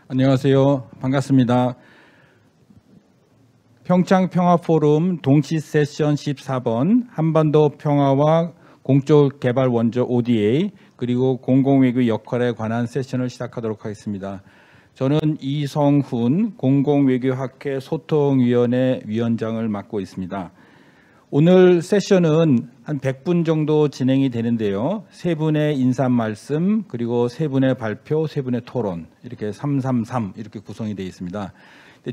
안녕하세요. 반갑습니다. 평창평화포럼 동시 세션 14번 한반도 평화와 공적 개발 원조 ODA 그리고 공공외교 역할에 관한 세션을 시작하도록 하겠습니다. 저는 이성훈 공공외교학회 소통위원회 위원장을 맡고 있습니다. 오늘 세션은 한 100분 정도 진행이 되는데요. 3분의 인사 말씀, 그리고 3분의 발표, 3분의 토론 이렇게 333 이렇게 구성이 되어 있습니다.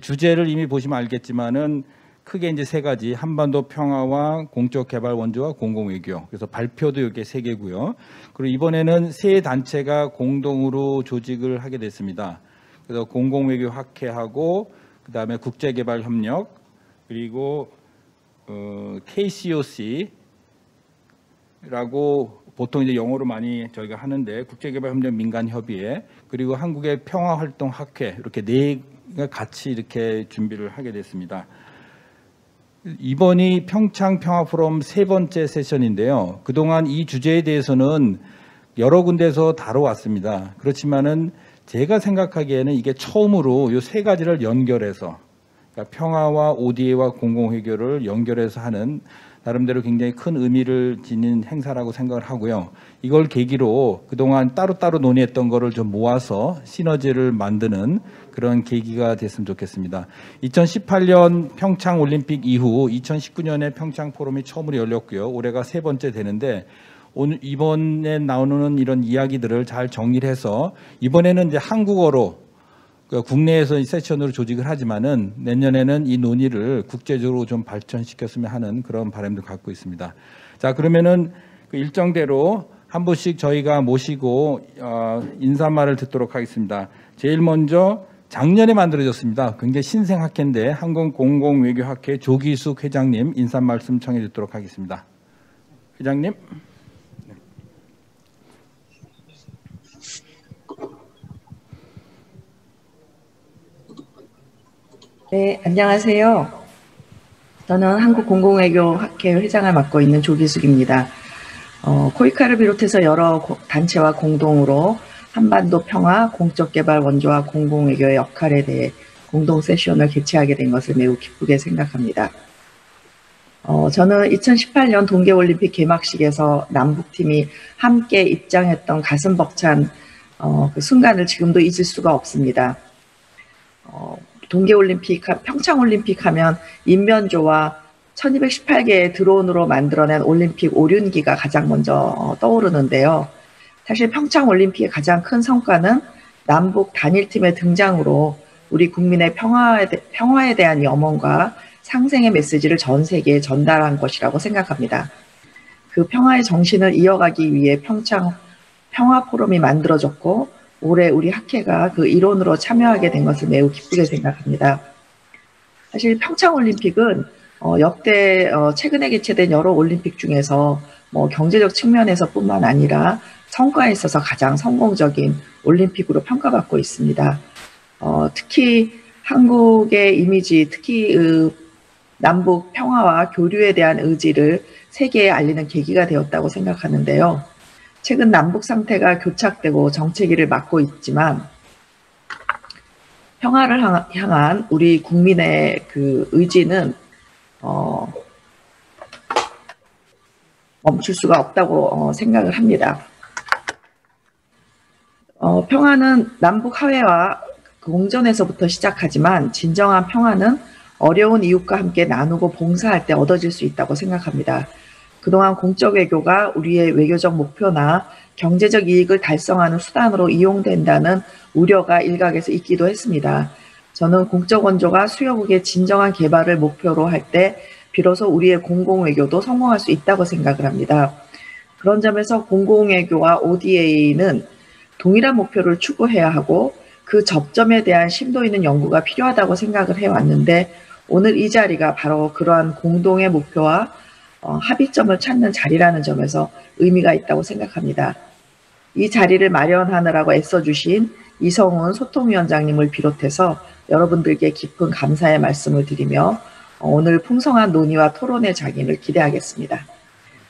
주제를 이미 보시면 알겠지만은 크게 이제 3가지 한반도 평화와 공적 개발 원조와 공공외교. 그래서 발표도 이렇게 3개고요. 그리고 이번에는 3단체가 공동으로 조직을 하게 됐습니다. 그래서 공공외교 학회하고 그다음에 국제개발협력 그리고 KCOC라고 보통 이제 영어로 많이 저희가 하는데 국제개발협력 민간협의회 그리고 한국의 평화활동학회 이렇게 4개가 같이 이렇게 준비를 하게 됐습니다. 이번이 평창평화포럼 3번째 세션인데요. 그동안 이 주제에 대해서는 여러 군데에서 다뤄왔습니다. 그렇지만은 제가 생각하기에는 이게 처음으로 이 3가지를 연결해서 그러니까 평화와 ODA와 공공외교를 연결해서 하는 나름대로 굉장히 큰 의미를 지닌 행사라고 생각을 하고요. 이걸 계기로 그동안 따로따로 논의했던 거를 좀 모아서 시너지를 만드는 그런 계기가 됐으면 좋겠습니다. 2018년 평창올림픽 이후 2019년에 평창포럼이 처음으로 열렸고요. 올해가 3번째 되는데 오늘 이번에 나오는 이런 이야기들을 잘 정리를 해서 이번에는 이제 한국어로 국내에서 이 세션으로 조직을 하지만은 내년에는 이 논의를 국제적으로 좀 발전시켰으면 하는 그런 바람도 갖고 있습니다. 자, 그러면은 그 일정대로 한 분씩 저희가 모시고 인사말을 듣도록 하겠습니다. 제일 먼저 작년에 만들어졌습니다. 굉장히 신생 학회인데 한국공공외교학회 조기숙 회장님 인사 말씀 청해 듣도록 하겠습니다. 회장님. 네, 안녕하세요. 저는 한국공공외교학회 회장을 맡고 있는 조기숙입니다. 코이카를 비롯해서 여러 단체와 공동으로 한반도 평화, 공적 개발 원조와 공공외교의 역할에 대해 공동 세션을 개최하게 된 것을 매우 기쁘게 생각합니다. 저는 2018년 동계올림픽 개막식에서 남북팀이 함께 입장했던 가슴 벅찬 그 순간을 지금도 잊을 수가 없습니다. 동계올림픽, 평창올림픽 하면 인면조와 1218개의 드론으로 만들어낸 올림픽 오륜기가 가장 먼저 떠오르는데요. 사실 평창올림픽의 가장 큰 성과는 남북 단일팀의 등장으로 우리 국민의 평화에 대한 염원과 상생의 메시지를 전 세계에 전달한 것이라고 생각합니다. 그 평화의 정신을 이어가기 위해 평창 평화포럼이 만들어졌고 올해 우리 학회가 그 일원으로 참여하게 된 것을 매우 기쁘게 생각합니다. 사실 평창올림픽은 역대 최근에 개최된 여러 올림픽 중에서 경제적 측면에서 뿐만 아니라 성과에 있어서 가장 성공적인 올림픽으로 평가받고 있습니다. 특히 한국의 이미지, 특히 남북 평화와 교류에 대한 의지를 세계에 알리는 계기가 되었다고 생각하는데요. 최근 남북 상태가 교착되고 정체기를 맞고 있지만 평화를 향한 우리 국민의 그 의지는 멈출 수가 없다고 생각을 합니다. 평화는 남북 화해와 공존에서부터 시작하지만 진정한 평화는 어려운 이웃과 함께 나누고 봉사할 때 얻어질 수 있다고 생각합니다. 그동안 공적 외교가 우리의 외교적 목표나 경제적 이익을 달성하는 수단으로 이용된다는 우려가 일각에서 있기도 했습니다. 저는 공적 원조가 수요국의 진정한 개발을 목표로 할 때 비로소 우리의 공공외교도 성공할 수 있다고 생각을 합니다. 그런 점에서 공공외교와 ODA는 동일한 목표를 추구해야 하고 그 접점에 대한 심도 있는 연구가 필요하다고 생각을 해왔는데 오늘 이 자리가 바로 그러한 공동의 목표와 합의점을 찾는 자리라는 점에서 의미가 있다고 생각합니다. 이 자리를 마련하느라고 애써주신 이성훈 소통위원장님을 비롯해서 여러분들께 깊은 감사의 말씀을 드리며 오늘 풍성한 논의와 토론의 장인을 기대하겠습니다.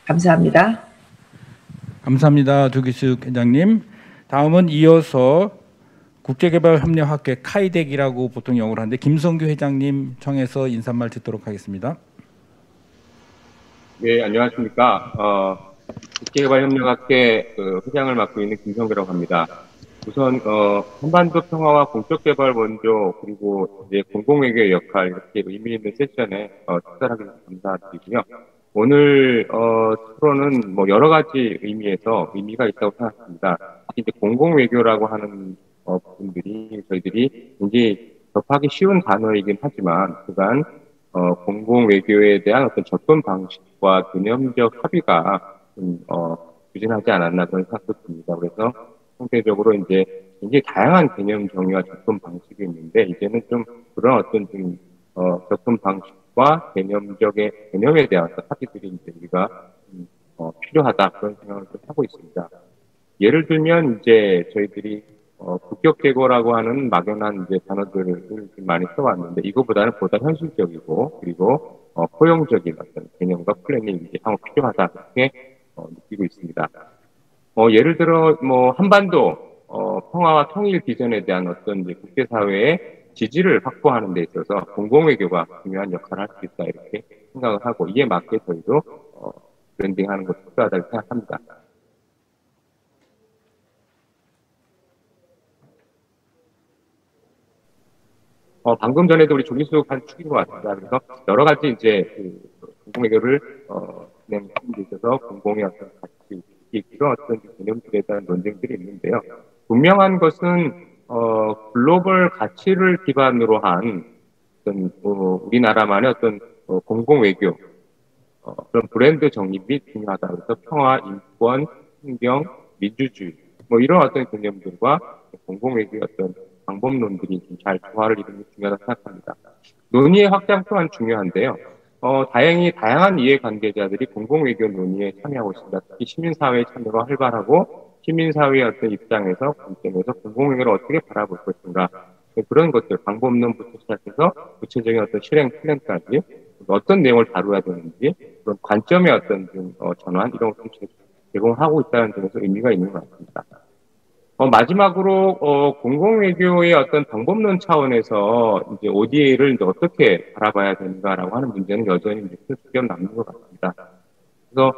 감사합니다. 감사합니다. 조기숙 회장님. 다음은 이어서 국제개발협력학회 카이덱이라고 보통 영어로 하는데 김성규 회장님 청해서 인사말 듣도록 하겠습니다. 네, 안녕하십니까. 국제개발협력학회 회장을 맡고 있는 김성규라고 합니다. 우선 한반도 평화와 공적 개발 원조 그리고 이제 공공외교의 역할 이렇게 의미 있는 세션에 출석하게 돼서 감사드리고요. 오늘 토론은 뭐 여러 가지 의미에서 의미가 있다고 생각합니다. 특히 이제 공공외교라고 하는 부분들이 저희들이 굉장히 접하기 쉬운 단어이긴 하지만 그간 공공외교에 대한 어떤 접근 방식과 개념적 합의가 좀 부진하지 않았나 그런 생각도 듭니다. 그래서 총체적으로 이제 굉장히 다양한 개념 정의와 접근 방식이 있는데 이제는 좀 그런 어떤 좀 접근 방식과 개념에 대한 합의들이 이제 우리가 필요하다 그런 생각을 좀 하고 있습니다. 예를 들면 이제 저희들이 국격제고라고 하는 막연한 이제 단어들을 좀 많이 써왔는데 이거보다는 보다 현실적이고 그리고 포용적인 어떤 개념과 플랜이 이제 향후 필요하다 그렇게 느끼고 있습니다. 예를 들어 뭐 한반도 평화와 통일 비전에 대한 어떤 이제 국제사회의 지지를 확보하는 데 있어서 공공외교가 중요한 역할을 할 수 있다 이렇게 생각을 하고 이에 맞게 저희도 브랜딩하는 것이 필요하다고 생각합니다. 방금 전에도 우리 조기수 한 축인 것 같습니다. 그래서 여러 가지 이제 공공외교를 진행하는 데 있어서 공공의 어떤 가치, 이런 어떤 개념들에 대한 논쟁들이 있는데요. 분명한 것은 글로벌 가치를 기반으로 한 어떤 우리나라만의 어떤 공공외교 그런 브랜드 정립이 중요하다. 그래서 평화, 인권, 환경, 민주주의 뭐 이런 어떤 개념들과 공공외교의 어떤 방법론들이 좀 잘 조화를 이루는 게 중요하다고 생각합니다. 논의의 확장 또한 중요한데요. 다행히 다양한 이해관계자들이 공공외교 논의에 참여하고 있습니다. 특히 시민사회의 참여가 활발하고 시민사회의 어떤 입장에서 관점에서 공공외교를 어떻게 바라볼 것인가 그런 것들 방법론부터 시작해서 구체적인 어떤 실행 플랜까지 어떤 내용을 다루어야 되는지 그런 관점의 어떤 좀 전환 이런 것을 제공하고 있다는 점에서 의미가 있는 것 같습니다. 마지막으로 공공외교의 어떤 방법론 차원에서 이제 ODA를 이제 어떻게 바라봐야 되는가라고 하는 문제는 여전히 이제 큰 숙제로 남는 것 같습니다. 그래서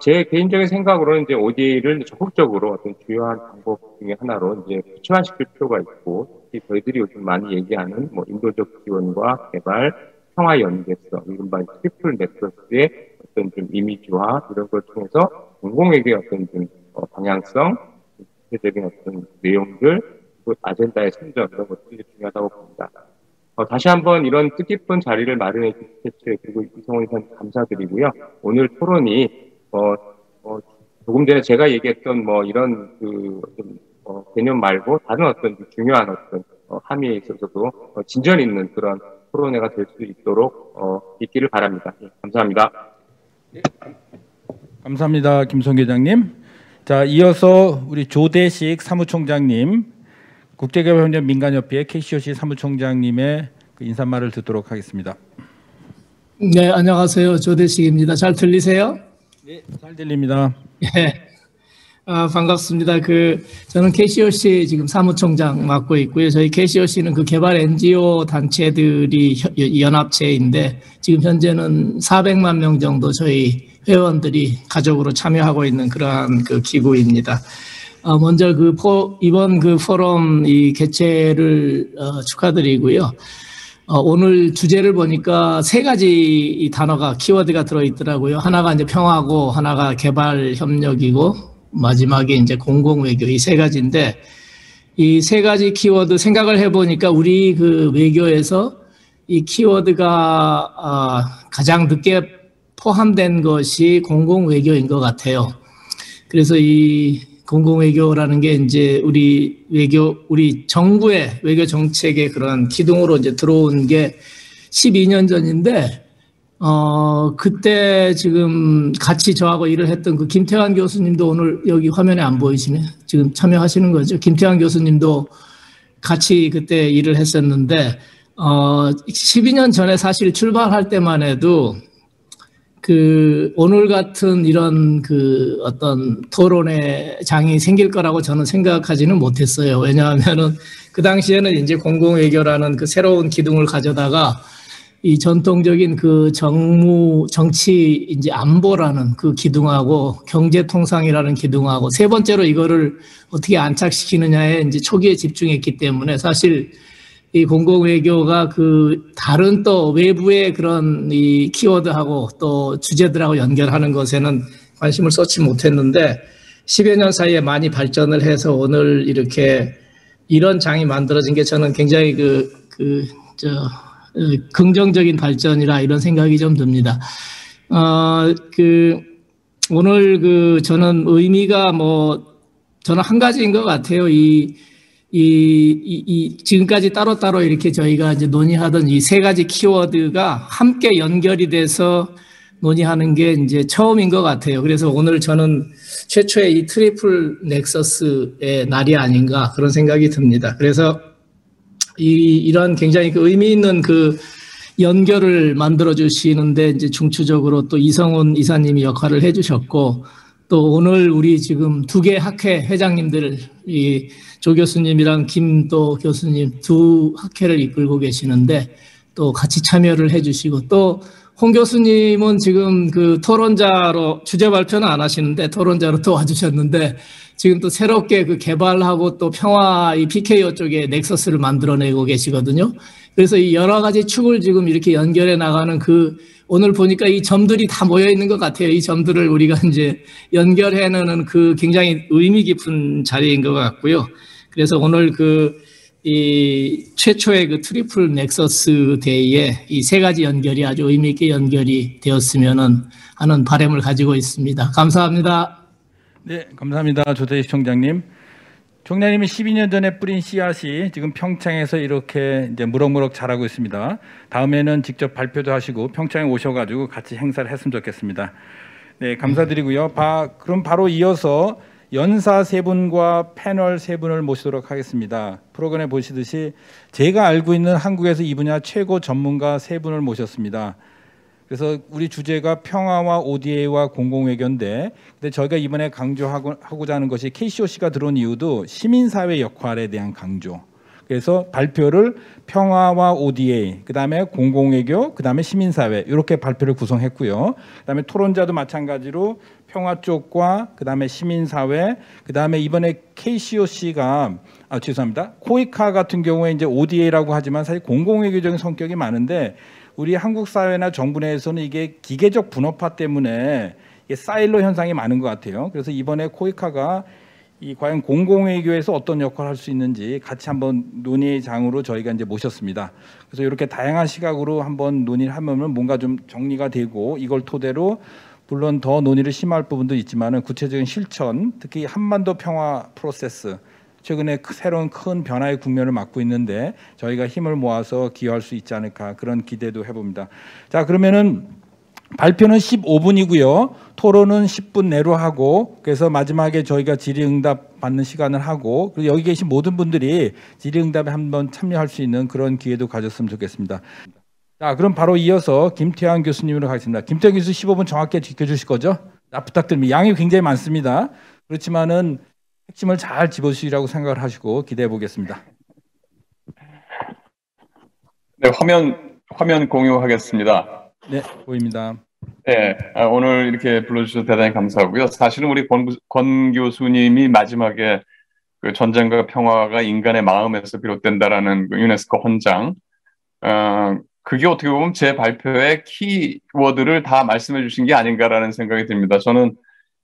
제 개인적인 생각으로는 이제 ODA를 적극적으로 어떤 주요한 방법 중에 하나로 이제 구체화시킬 필요가 있고, 특히 저희들이 요즘 많이 얘기하는 뭐 인도적 지원과 개발, 평화 연계성, 이른바 트리플 네트워크의 어떤 좀 이미지화 이런 걸 통해서 공공외교의 어떤 좀 방향성, 구체적인 어떤 내용들, 그리고 아젠다의 선정 이런 것들이 중요하다고 봅니다. 다시 한번 이런 뜻깊은 자리를 마련해 주신 대체 그리고 이성원 이사님 감사드리고요. 오늘 토론이 조금 전에 제가 얘기했던 뭐 이런 개념 말고 다른 어떤 중요한 어떤 함의에 있어서도 진전 있는 그런 토론회가 될 수 있도록 있기를 바랍니다. 예, 감사합니다. 감사합니다, 김성규 회장님. 자, 이어서 우리 조대식 사무총장님, 국제개발협력 민간협회 KCOC 사무총장님의 그 인사말을 듣도록 하겠습니다. 네, 안녕하세요. 조대식입니다. 잘 들리세요? 네, 잘 들립니다. 예. 반갑습니다. 저는 KCOC 지금 사무총장 맡고 있고요. 저희 KCOC는 그 개발 NGO 단체들이 연합체인데 지금 현재는 400만 명 정도 저희 회원들이 가족으로 참여하고 있는 그러한 그 기구입니다. 먼저 이번 포럼 이 개최를 축하드리고요. 오늘 주제를 보니까 세 가지 이 단어가 키워드가 들어있더라고요. 하나가 이제 평화고, 하나가 개발 협력이고, 마지막에 이제 공공외교 이 세 가지인데, 이 세 가지 키워드 생각을 해보니까 우리 그 외교에서 이 키워드가 가장 늦게 포함된 것이 공공외교인 것 같아요. 그래서 이 공공외교라는 게 이제 우리 정부의 외교 정책의 그런 기둥으로 이제 들어온 게 12년 전인데, 그때 지금 같이 저하고 일을 했던 그 김태환 교수님도 오늘 여기 화면에 안 보이시네. 지금 참여하시는 거죠. 김태환 교수님도 같이 그때 일을 했었는데, 12년 전에 사실 출발할 때만 해도 그 오늘 같은 이런 그 어떤 토론의 장이 생길 거라고 저는 생각하지는 못했어요. 왜냐하면은 그 당시에는 이제 공공외교라는 그 새로운 기둥을 가져다가 이 전통적인 그 정치 이제 안보라는 그 기둥하고 경제통상이라는 기둥하고 세 번째로 이거를 어떻게 안착시키느냐에 이제 초기에 집중했기 때문에 사실 이 공공외교가 그 다른 또 외부의 그런 이 키워드하고 또 주제들하고 연결하는 것에는 관심을 쏟지 못했는데 10여 년 사이에 많이 발전을 해서 오늘 이렇게 이런 장이 만들어진 게 저는 굉장히 긍정적인 발전이라 이런 생각이 좀 듭니다. 오늘 저는 의미가 저는 한 가지인 것 같아요. 지금까지 따로따로 이렇게 저희가 이제 논의하던 이 세 가지 키워드가 함께 연결이 돼서 논의하는 게 이제 처음인 것 같아요. 그래서 오늘 저는 최초의 이 트리플 넥서스의 날이 아닌가 그런 생각이 듭니다. 그래서 이런 굉장히 그 의미 있는 그 연결을 만들어 주시는데 이제 중추적으로 또 이성훈 이사님이 역할을 해주셨고 또 오늘 우리 지금 두 개 학회 회장님들 이 조 교수님이랑 김도 교수님 두 학회를 이끌고 계시는데 또 같이 참여를 해주시고 또 홍 교수님은 지금 그 토론자로 주제 발표는 안 하시는데 토론자로 또 와주셨는데 지금 또 새롭게 그 개발하고 또 평화 이 PKO 쪽에 넥서스를 만들어내고 계시거든요. 그래서 이 여러 가지 축을 지금 이렇게 연결해 나가는 오늘 보니까 이 점들이 다 모여 있는 것 같아요. 이 점들을 우리가 이제 연결해내는 그 굉장히 의미 깊은 자리인 것 같고요. 그래서 오늘 이 최초의 그 트리플 넥서스 데이에 이 세 가지 연결이 아주 의미 있게 연결이 되었으면 하는 바람을 가지고 있습니다. 감사합니다. 네, 감사합니다. 조대희 총장님. 총장님이 12년 전에 뿌린 씨앗이 지금 평창에서 이렇게 이제 무럭무럭 자라고 있습니다. 다음에는 직접 발표도 하시고 평창에 오셔가지고 같이 행사를 했으면 좋겠습니다. 네, 감사드리고요. 그럼 바로 이어서 연사 세 분과 패널 세 분을 모시도록 하겠습니다. 프로그램에 보시듯이 제가 알고 있는 한국에서 이 분야 최고 전문가 세 분을 모셨습니다. 그래서 우리 주제가 평화와 ODA와 공공외교인데 근데 저희가 이번에 강조하고자 하는 것이 KCOC가 들어온 이유도 시민사회 역할에 대한 강조. 그래서 발표를 평화와 ODA, 그다음에 공공외교, 그다음에 시민사회 이렇게 발표를 구성했고요. 그다음에 토론자도 마찬가지로 평화 쪽과 그다음에 시민사회, 그다음에 이번에 KCOC가 죄송합니다. 코이카 같은 경우에 이제 ODA라고 하지만 사실 공공외교적인 성격이 많은데 우리 한국 사회나 정부 내에서는 이게 기계적 분업화 때문에 이게 사일로 현상이 많은 것 같아요. 그래서 이번에 코이카가 과연 공공외교에서 어떤 역할을 할 수 있는지 같이 한번 논의장으로 저희가 이제 모셨습니다. 그래서 이렇게 다양한 시각으로 한번 논의를 하면 뭔가 좀 정리가 되고 이걸 토대로 물론 더 논의를 심화할 부분도 있지만은 구체적인 실천, 특히 한반도 평화 프로세스 최근에 새로운 큰 변화의 국면을 맞고 있는데 저희가 힘을 모아서 기여할 수 있지 않을까 그런 기대도 해봅니다. 자, 그러면은 발표는 15분이고요. 토론은 10분 내로 하고 그래서 마지막에 저희가 질의응답 받는 시간을 하고 그리고 여기 계신 모든 분들이 질의응답에 한번 참여할 수 있는 그런 기회도 가졌으면 좋겠습니다. 자, 그럼 바로 이어서 김태환 교수님으로 가겠습니다. 김태환 교수 15분 정확히 지켜주실 거죠? 부탁드립니다. 양이 굉장히 많습니다. 그렇지만은 핵심을 잘 집어주시라고 생각을 하시고 기대해 보겠습니다. 네, 화면 공유하겠습니다. 네, 보입니다. 네, 오늘 이렇게 불러주셔서 대단히 감사하고요. 사실은 우리 권 교수님이 마지막에 그 전쟁과 평화가 인간의 마음에서 비롯된다라는 그 유네스코 헌장, 그게 어떻게 보면 제 발표의 키워드를 다 말씀해 주신 게 아닌가라는 생각이 듭니다. 저는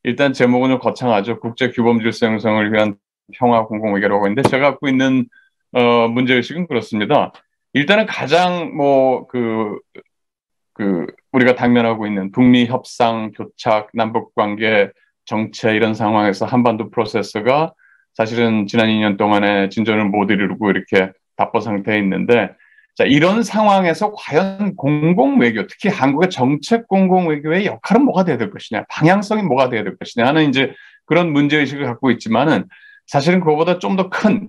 일단 제목은 좀 거창하죠. 국제 규범 질서 형성을 위한 평화 공공외교라고 하는데 제가 갖고 있는 문제의식은 그렇습니다. 일단은 가장 우리가 당면하고 있는 북미 협상, 교착, 남북 관계, 정체 이런 상황에서 한반도 프로세스가 사실은 지난 2년 동안의 진전을 못 이루고 이렇게 답보 상태에 있는데 자, 이런 상황에서 과연 공공외교, 특히 한국의 정책 공공외교의 역할은 뭐가 돼야 될 것이냐, 방향성이 뭐가 돼야 될 것이냐 하는 이제 그런 문제의식을 갖고 있지만은 사실은 그거보다 좀 더 큰,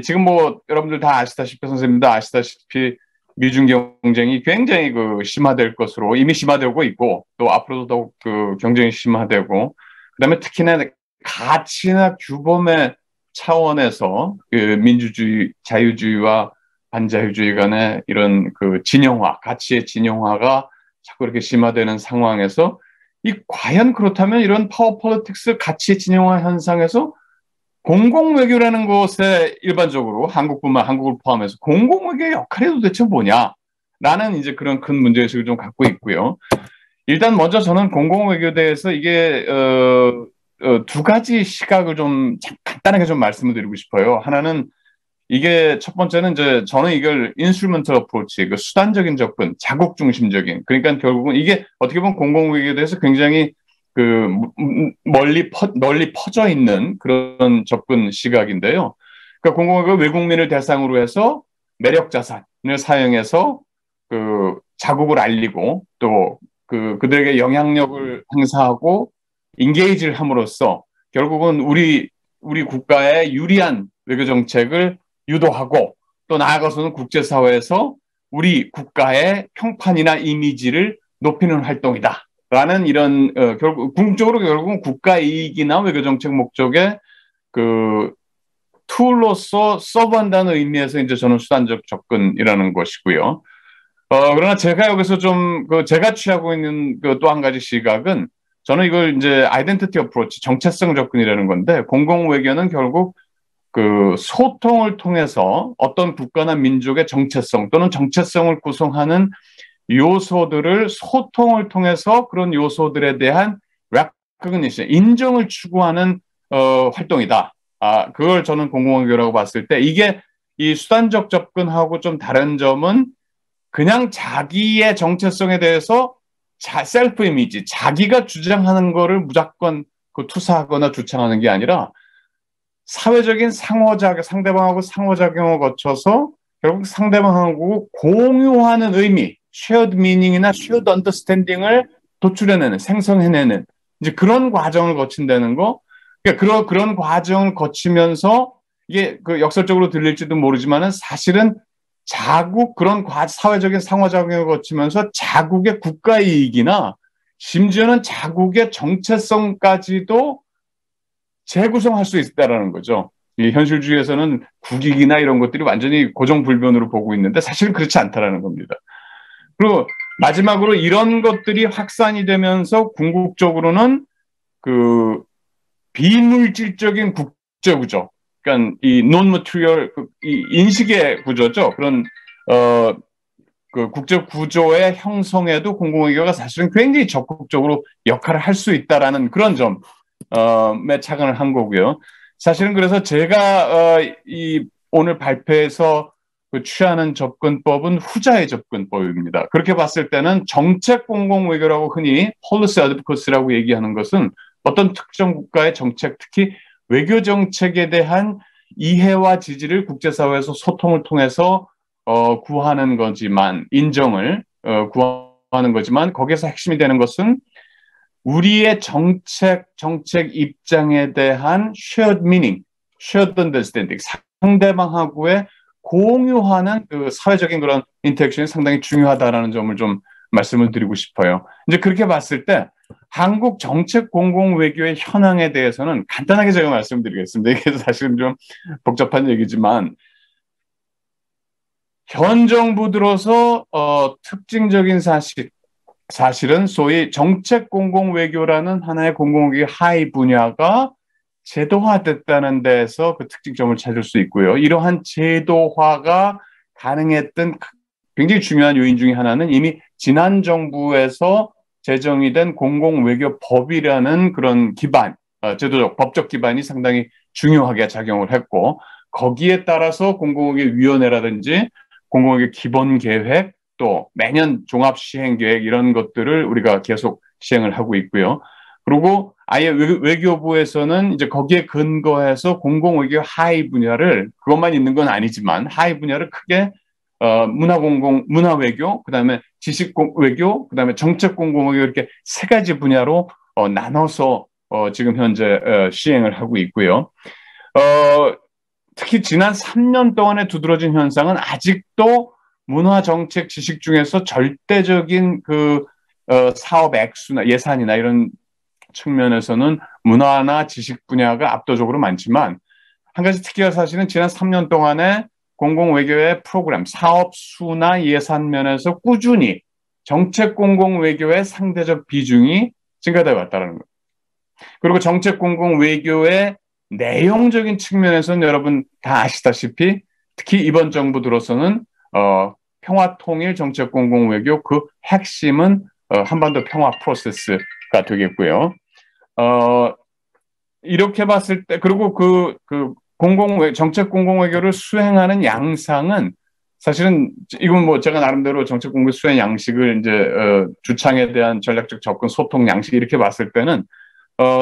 지금 여러분들 다 아시다시피 선생님도 아시다시피 미중 경쟁이 굉장히 심화될 것으로 이미 심화되고 있고 또 앞으로도 더욱 경쟁이 심화되고 그다음에 특히나 가치나 규범의 차원에서 민주주의, 자유주의와 반자유주의 간의 이런 진영화, 가치의 진영화가 자꾸 이렇게 심화되는 상황에서 과연 그렇다면 이런 파워 폴리틱스 가치의 진영화 현상에서 공공외교라는 것에 일반적으로 한국을 포함해서 공공외교의 역할이 도대체 뭐냐라는 이제 그런 큰 문제의식을 좀 갖고 있고요. 일단 먼저 저는 공공외교에 대해서 이게 두 가지 시각을 좀 간단하게 좀 말씀을 드리고 싶어요. 하나는 이게 첫 번째는 이제 저는 이걸 instrumental approach, 수단적인 접근, 자국 중심적인. 그러니까 결국은 이게 어떻게 보면 공공외교에 대해서 굉장히 널리 퍼져 있는 그런 접근 시각인데요. 그러니까 공공외교 외국민을 대상으로 해서 매력 자산을 사용해서 자국을 알리고 또 그들에게 영향력을 행사하고 인게이지를 함으로써 결국은 우리 국가의 유리한 외교 정책을 유도하고 또 나아가서는 국제사회에서 우리 국가의 평판이나 이미지를 높이는 활동이다. 라는 이런 궁극적으로 결국은 국가 이익이나 외교 정책 목적의 툴로서 서브한다는 의미에서 이제 저는 수단적 접근이라는 것이고요. 그러나 제가 여기서 좀 제가 취하고 있는 또 한 가지 시각은 저는 이걸 이제 아이덴티티 어프로치, 정체성 접근이라는 건데 공공외교는 결국 소통을 통해서 어떤 국가나 민족의 정체성 또는 정체성을 구성하는 요소들을 소통을 통해서 그런 요소들에 대한 recognition, 인정을 추구하는 활동이다. 그걸 저는 공공외교라고 봤을 때 이게 이 수단적 접근하고 좀 다른 점은 그냥 자기의 정체성에 대해서 셀프 이미지, 자기가 주장하는 거를 무조건 투사하거나 주창하는 게 아니라 사회적인 상대방하고 상호작용을 거쳐서 결국 상대방하고 공유하는 의미, shared meaning이나 shared understanding을 도출해내는, 생성해내는 이제 그런 과정을 거친다는 거. 그러니까 그런 과정을 거치면서 이게 역설적으로 들릴지도 모르지만은 사실은 그런 사회적인 상호작용을 거치면서 자국의 국가 이익이나 심지어는 자국의 정체성까지도 재구성할 수 있다라는 거죠. 이 현실주의에서는 국익이나 이런 것들이 완전히 고정불변으로 보고 있는데 사실은 그렇지 않다라는 겁니다. 그리고 마지막으로 이런 것들이 확산이 되면서 궁극적으로는 비물질적인 국제구조, 그러니까 이 non-material, 이 인식의 구조죠. 그런 국제구조의 형성에도 공공외교가 사실은 굉장히 적극적으로 역할을 할 수 있다라는 그런 점에 착안을 한 거고요. 사실은 그래서 제가 오늘 발표에서 취하는 접근법은 후자의 접근법입니다. 그렇게 봤을 때는 정책 공공외교라고 흔히 policy advocacy라고 얘기하는 것은 어떤 특정 국가의 정책, 특히 외교 정책에 대한 이해와 지지를 국제사회에서 소통을 통해서 구하는 거지만, 인정을 구하는 거지만 거기에서 핵심이 되는 것은 우리의 정책 입장에 대한 shared meaning, shared understanding, 상대방하고의 공유하는 사회적인 그런 인터랙션이 상당히 중요하다라는 점을 좀 말씀을 드리고 싶어요. 이제 그렇게 봤을 때 한국 정책 공공외교의 현황에 대해서는 간단하게 제가 말씀드리겠습니다. 이게 사실은 좀 복잡한 얘기지만 현 정부 들어서 특징적인 사실은 소위 정책 공공외교라는 하나의 공공외교 하위 분야가 제도화됐다는 데에서 그 특징점을 찾을 수 있고요. 이러한 제도화가 가능했던 굉장히 중요한 요인 중에 하나는 이미 지난 정부에서 제정이 된 공공외교법이라는 그런 기반, 제도적, 법적 기반이 상당히 중요하게 작용을 했고 거기에 따라서 공공외교위원회라든지 공공외교 기본계획 또 매년 종합시행계획 이런 것들을 우리가 계속 시행을 하고 있고요. 그리고 아예 외교부에서는 이제 거기에 근거해서 공공외교 하위 분야를 그것만 있는 건 아니지만 하위 분야를 크게 문화외교, 그다음에 지식외교, 그다음에 정책공공외교 이렇게 세 가지 분야로 나눠서 지금 현재 시행을 하고 있고요. 특히 지난 3년 동안에 두드러진 현상은 아직도 문화 정책 지식 중에서 절대적인 그 사업 액수나 예산이나 이런 측면에서는 문화나 지식 분야가 압도적으로 많지만 한 가지 특이한 사실은 지난 3년 동안에 공공외교의 프로그램, 사업 수나 예산 면에서 꾸준히 정책 공공외교의 상대적 비중이 증가되어 왔다는 것. 그리고 정책 공공외교의 내용적인 측면에서는 여러분 다 아시다시피 특히 이번 정부 들어서는 평화통일 정책 공공외교 그 핵심은 한반도 평화 프로세스가 되겠고요. 이렇게 봤을 때 그리고 그 정책 공공외교를 수행하는 양상은 사실은 이건 뭐 제가 나름대로 정책 공공 수행 양식을 이제 주창에 대한 전략적 접근 소통 양식 이렇게 봤을 때는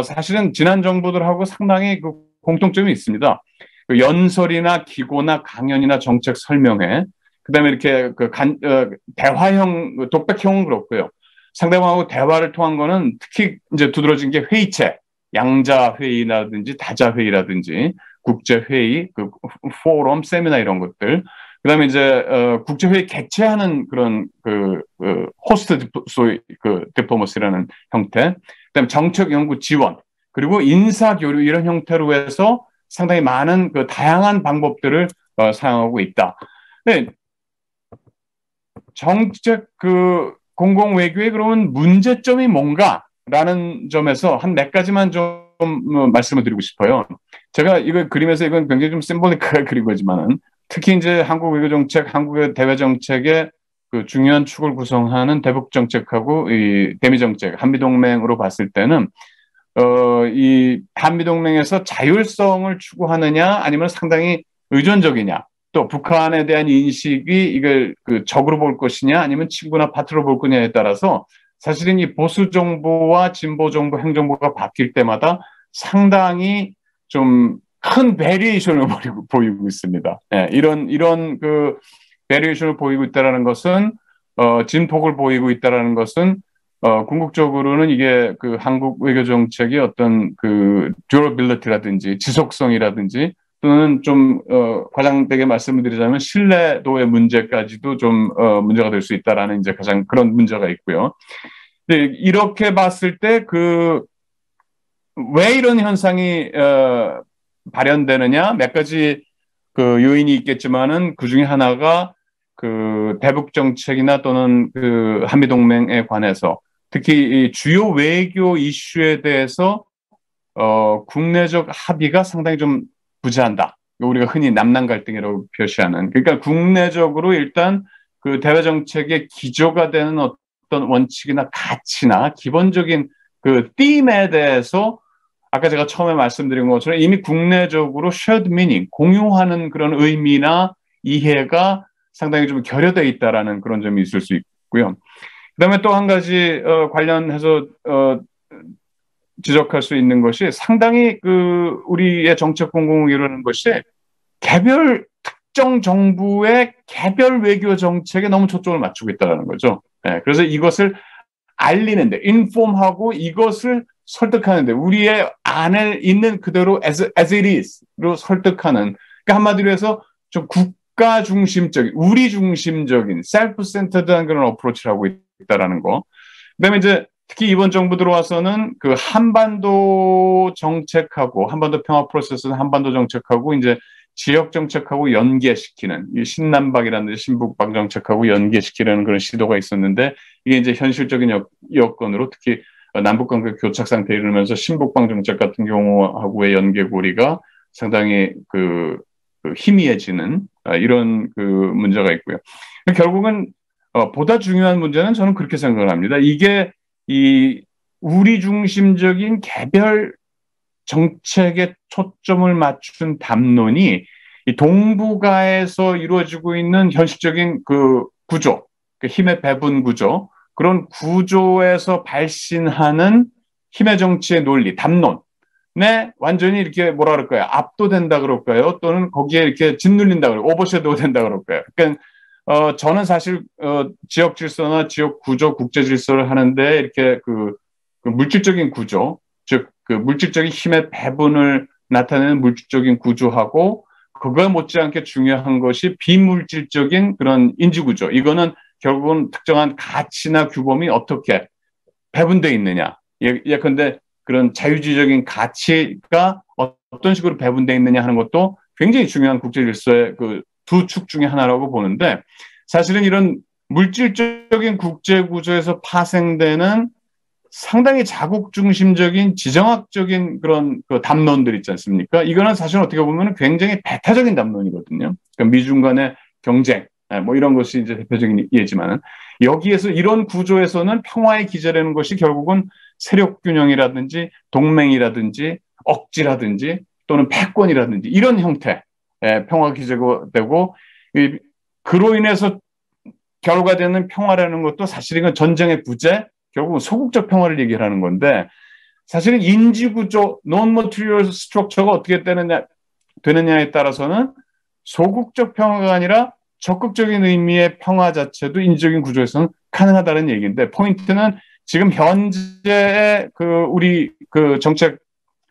사실은 지난 정부들하고 상당히 그 공통점이 있습니다. 그 연설이나 기고나 강연이나 정책 설명회, 그다음에 이렇게 대화형, 독백형은 그렇고요. 상대방하고 대화를 통한 거는 특히 이제 두드러진 게 회의체, 양자 회의라든지 다자 회의라든지 국제 회의, 그 포럼, 세미나 이런 것들. 그다음에 이제 국제회의 개최하는 그런 호스트 디플로머시라는 형태. 그다음에 정책 연구 지원 그리고 인사 교류 이런 형태로 해서 상당히 많은 그 다양한 방법들을 사용하고 있다. 네, 정책 공공 외교의 그러면 문제점이 뭔가라는 점에서 한 몇 가지만 좀 말씀을 드리고 싶어요. 제가 이거 그림에서 이건 굉장히 좀 심볼리크하게 그린 거지만은 특히 이제 한국 외교 정책, 한국의 대외 정책의 그 중요한 축을 구성하는 대북 정책하고 이 대미 정책, 한미 동맹으로 봤을 때는 이 한미 동맹에서 자율성을 추구하느냐 아니면 상당히 의존적이냐, 또 북한에 대한 인식이 이걸 그 적으로 볼 것이냐 아니면 친구나 파트로 볼 거냐에 따라서 사실은 이 보수 정부와 진보 정부, 행정부가 바뀔 때마다 상당히 좀 큰 베리에이션을 보이고 있습니다. 예, 이런 그 베리에이션을 보이고 있다라는 것은 진폭을 보이고 있다라는 것은 궁극적으로는 이게 그 한국 외교 정책의 어떤 그 듀러빌리티라든지 지속성이라든지 또는 좀 과장되게 말씀을 드리자면 신뢰도의 문제까지도 좀 문제가 될 수 있다라는 이제 가장 그런 문제가 있고요. 네, 이렇게 봤을 때 왜 이런 현상이 발현되느냐 몇 가지 그 요인이 있겠지만은 그 중에 하나가 그 대북 정책이나 또는 그 한미 동맹에 관해서 특히 이 주요 외교 이슈에 대해서 국내적 합의가 상당히 좀 부재한다. 우리가 흔히 남남 갈등이라고 표시하는. 그러니까 국내적으로 일단 그 대외 정책의 기조가 되는 어떤 원칙이나 가치나 기본적인 그 띠임에 대해서 아까 제가 처음에 말씀드린 것처럼 이미 국내적으로 shared meaning, 공유하는 그런 의미나 이해가 상당히 좀 결여되어 있다라는 그런 점이 있을 수 있고요. 그다음에 또 한 가지 관련해서 지적할 수 있는 것이 상당히 그 우리의 정책 공공이라는 것이 개별 특정 정부의 개별 외교 정책에 너무 초점을 맞추고 있다는 거죠. 네, 그래서 이것을 알리는데, 인폼하고 이것을 설득하는데 우리의 안에 있는 그대로 as it is로 설득하는, 그러니까 한마디로 해서 좀 국가 중심적인, 우리 중심적인 셀프-센터드한 그런 어프로치를 하고 있다라는 거. 그다음에 이제 특히 이번 정부 들어와서는 그 한반도 정책하고 한반도 평화 프로세스는 한반도 정책하고 이제 지역 정책하고 연계시키는 이 신남박이라는 신북박 정책하고 연계시키려는 그런 시도가 있었는데 이게 이제 현실적인 여건으로 특히 남북 관계 교착 상태에 이르면서 신북방 정책 같은 경우하고의 연계고리가 상당히 그 희미해지는 이런 그 문제가 있고요. 결국은 보다 중요한 문제는 저는 그렇게 생각을 합니다. 이게 이 우리 중심적인 개별 정책에 초점을 맞춘 담론이 이 동북아에서 이루어지고 있는 현실적인 그 구조, 그 힘의 배분 구조, 그런 구조에서 발신하는 힘의 정치의 논리, 담론에 완전히 이렇게 뭐라 그럴까요? 압도된다 그럴까요? 또는 거기에 이렇게 짓눌린다 그럴까요? 오버섀도우 된다 그럴까요? 그러니까 저는 사실 지역 질서나 지역 구조, 국제 질서를 하는데 이렇게 그 물질적인 구조, 즉 그 물질적인 힘의 배분을 나타내는 물질적인 구조하고 그거에 못지않게 중요한 것이 비물질적인 그런 인지구조. 이거는 결국은 특정한 가치나 규범이 어떻게 배분되어 있느냐. 예컨대 그런 자유주의적인 가치가 어떤 식으로 배분되어 있느냐 하는 것도 굉장히 중요한 국제 질서의 그 두 축 중에 하나라고 보는데, 사실은 이런 물질적인 국제 구조에서 파생되는 상당히 자국 중심적인 지정학적인 그런 그 담론들 있지 않습니까? 이거는 사실 어떻게 보면 굉장히 배타적인 담론이거든요. 그러니까 미중 간의 경쟁, 뭐 이런 것이 이제 대표적인 예지만은, 여기에서 이런 구조에서는 평화의 기제라는 것이 결국은 세력 균형이라든지 동맹이라든지 억지라든지 또는 패권이라든지 이런 형태의 평화 기제가 되고, 그로 인해서 결과되는 평화라는 것도 사실 이건 전쟁의 부재, 결국은 소극적 평화를 얘기하는 건데, 사실은 인지구조, non-material structure가 어떻게 되느냐에 따라서는 소극적 평화가 아니라 적극적인 의미의 평화 자체도 인지적인 구조에서는 가능하다는 얘기인데, 포인트는 지금 현재의 우리 정책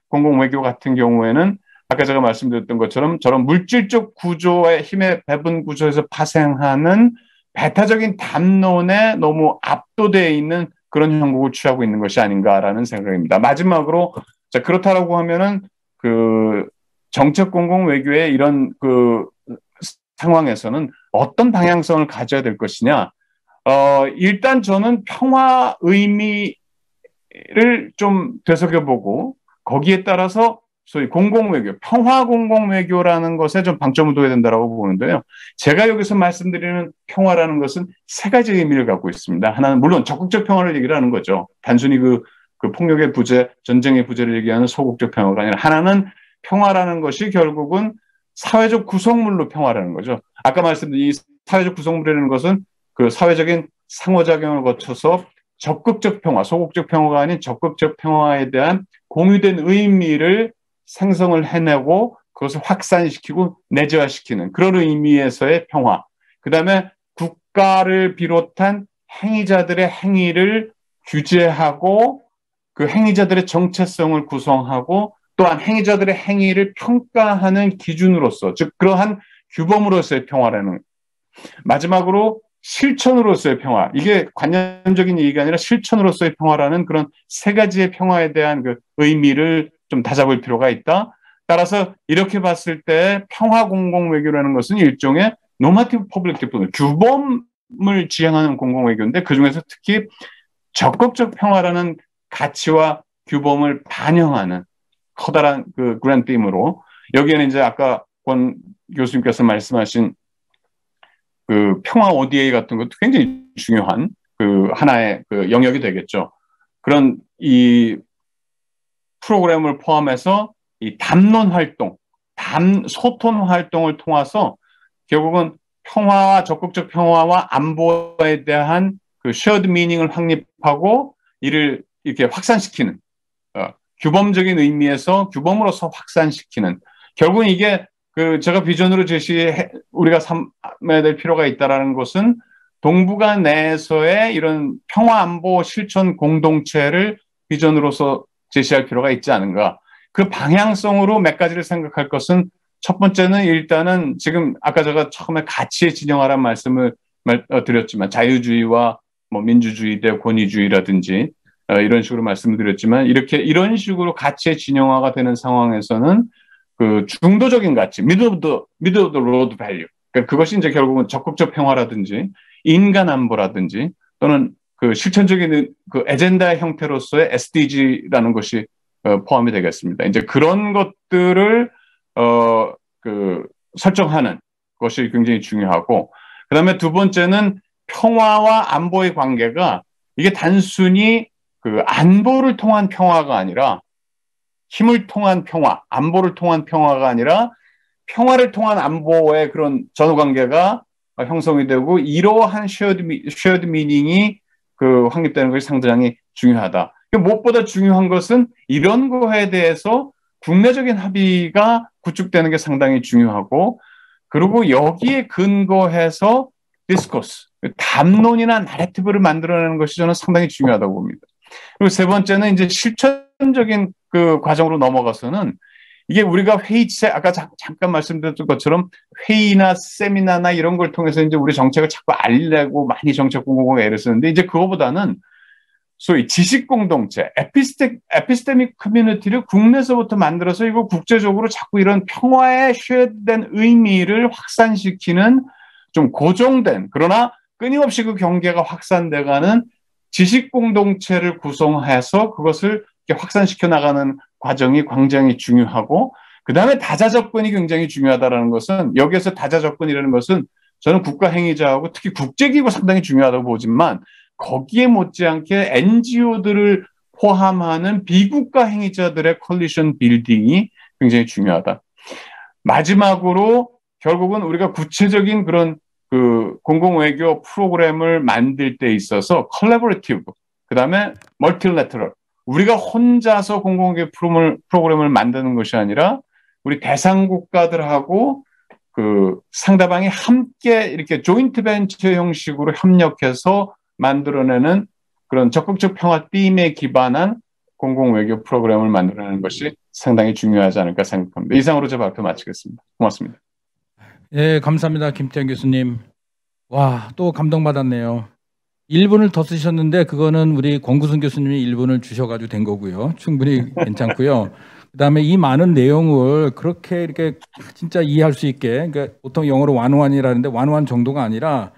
공공 외교 같은 경우에는 아까 제가 말씀드렸던 것처럼 저런 물질적 구조의 힘의 배분 구조에서 파생하는 배타적인 담론에 너무 압도되어 있는 그런 형국을 취하고 있는 것이 아닌가라는 생각입니다. 마지막으로, 자, 그렇다라고 하면은 정책 공공 외교의 이런 상황에서는 어떤 방향성을 가져야 될 것이냐. 일단 저는 평화 의미를 좀 되새겨보고 거기에 따라서 소위 공공외교, 평화 공공외교라는 것에 좀 방점을 둬야 된다고 보는데요. 제가 여기서 말씀드리는 평화라는 것은 세 가지 의미를 갖고 있습니다. 하나는 물론 적극적 평화를 얘기를 하는 거죠. 단순히 그 폭력의 부재, 전쟁의 부재를 얘기하는 소극적 평화가 아니라, 하나는 평화라는 것이 결국은 사회적 구성물로 평화라는 거죠. 아까 말씀드린 이 사회적 구성물이라는 것은 그 사회적인 상호작용을 거쳐서 적극적 평화, 소극적 평화가 아닌 적극적 평화에 대한 공유된 의미를 생성을 해내고 그것을 확산시키고 내재화시키는 그런 의미에서의 평화. 그 다음에 국가를 비롯한 행위자들의 행위를 규제하고 그 행위자들의 정체성을 구성하고 또한 행위자들의 행위를 평가하는 기준으로서, 즉 그러한 규범으로서의 평화라는, 마지막으로 실천으로서의 평화. 이게 관념적인 얘기가 아니라 실천으로서의 평화라는 그런 세 가지의 평화에 대한 그 의미를 좀 다잡을 필요가 있다. 따라서 이렇게 봤을 때 평화 공공 외교라는 것은 일종의 normative public diplomacy, 규범을 지향하는 공공 외교인데, 그중에서 특히 적극적 평화라는 가치와 규범을 반영하는 커다란 그 그랜드 팀으로, 여기에는 이제 아까 권 교수님께서 말씀하신 그 평화 ODA 같은 것도 굉장히 중요한 그 하나의 그 영역이 되겠죠. 그런 이 프로그램을 포함해서 이 담론 활동, 소통 활동을 통해서 결국은 평화와 적극적 평화와 안보에 대한 그 쉐어드 미닝을 확립하고 이를 이렇게 확산시키는, 규범적인 의미에서 규범으로서 확산시키는, 결국은 이게 제가 비전으로 우리가 삼아야 될 필요가 있다라는 것은 동북아 내에서의 이런 평화 안보 실천 공동체를 비전으로서 제시할 필요가 있지 않은가. 그 방향성으로 몇 가지를 생각할 것은, 첫 번째는 일단은 지금 아까 제가 처음에 가치에 진영하라는 말씀을 드렸지만, 자유주의와 뭐 민주주의 대 권위주의라든지 이런 식으로 말씀을 드렸지만, 이런 식으로 가치의 진영화가 되는 상황에서는 그 중도적인 가치, middle of the road value, 그러니까 그것이 이제 결국은 적극적 평화라든지 인간 안보라든지 또는 그 실천적인 그 에젠다의 형태로서의 SDG라는 것이 포함이 되겠습니다. 이제 그런 것들을 설정하는 것이 굉장히 중요하고, 그다음에 두 번째는 평화와 안보의 관계가 이게 단순히 그 안보를 통한 평화가 아니라, 힘을 통한 평화, 안보를 통한 평화가 아니라 평화를 통한 안보의 그런 전후관계가 형성이 되고, 이러한 쉐어드 미닝이 확립되는 것이 상당히 중요하다. 무엇보다 중요한 것은 이런 거에 대해서 국내적인 합의가 구축되는 게 상당히 중요하고, 그리고 여기에 근거해서 디스코스, 담론이나 나래티브를 만들어내는 것이 저는 상당히 중요하다고 봅니다. 그리고 세 번째는 이제 실천적인 그 과정으로 넘어가서는 이게 우리가 아까 잠깐 말씀드렸던 것처럼 회의나 세미나나 이런 걸 통해서 이제 우리 정책을 자꾸 알리려고 많이 정책 공공에 애를 쓰는데 이제 그거보다는 소위 지식 공동체, 에피스테믹 커뮤니티를 국내에서부터 만들어서 이거 국제적으로 자꾸 이런 평화에 쉐어된 의미를 확산시키는 좀 고정된 그러나 끊임없이 그 경계가 확산돼가는 지식 공동체를 구성해서 그것을 확산시켜 나가는 과정이 굉장히 중요하고 그 다음에 다자 접근이 굉장히 중요하다는 것은 여기에서 다자 접근이라는 것은 저는 국가 행위자하고 특히 국제기구 상당히 중요하다고 보지만 거기에 못지않게 NGO들을 포함하는 비국가 행위자들의 콜리션 빌딩이 굉장히 중요하다. 마지막으로 결국은 우리가 구체적인 그런 그 공공외교 프로그램을 만들 때 있어서 컬래버리티브, 그 다음에 멀티래터럴, 우리가 혼자서 공공외교 프로그램을 만드는 것이 아니라 우리 대상 국가들하고 그 상대방이 함께 이렇게 조인트 벤처 형식으로 협력해서 만들어내는 그런 적극적 평화 띠임에 기반한 공공외교 프로그램을 만들어내는 것이 상당히 중요하지 않을까 생각합니다. 이상으로 제 발표 마치겠습니다. 고맙습니다. 네, 감사합니다. 김태현 교수님. 와, 또 감동받았네요. 1분을 더 쓰셨는데 그거는 우리 권구순 교수님이 1분을 주셔가지고 된 거고요. 충분히 괜찮고요. 그다음에 이 많은 내용을 그렇게 이렇게 진짜 이해할 수 있게, 그러니까 보통 영어로 완완이라는데 완완 정도가 아니라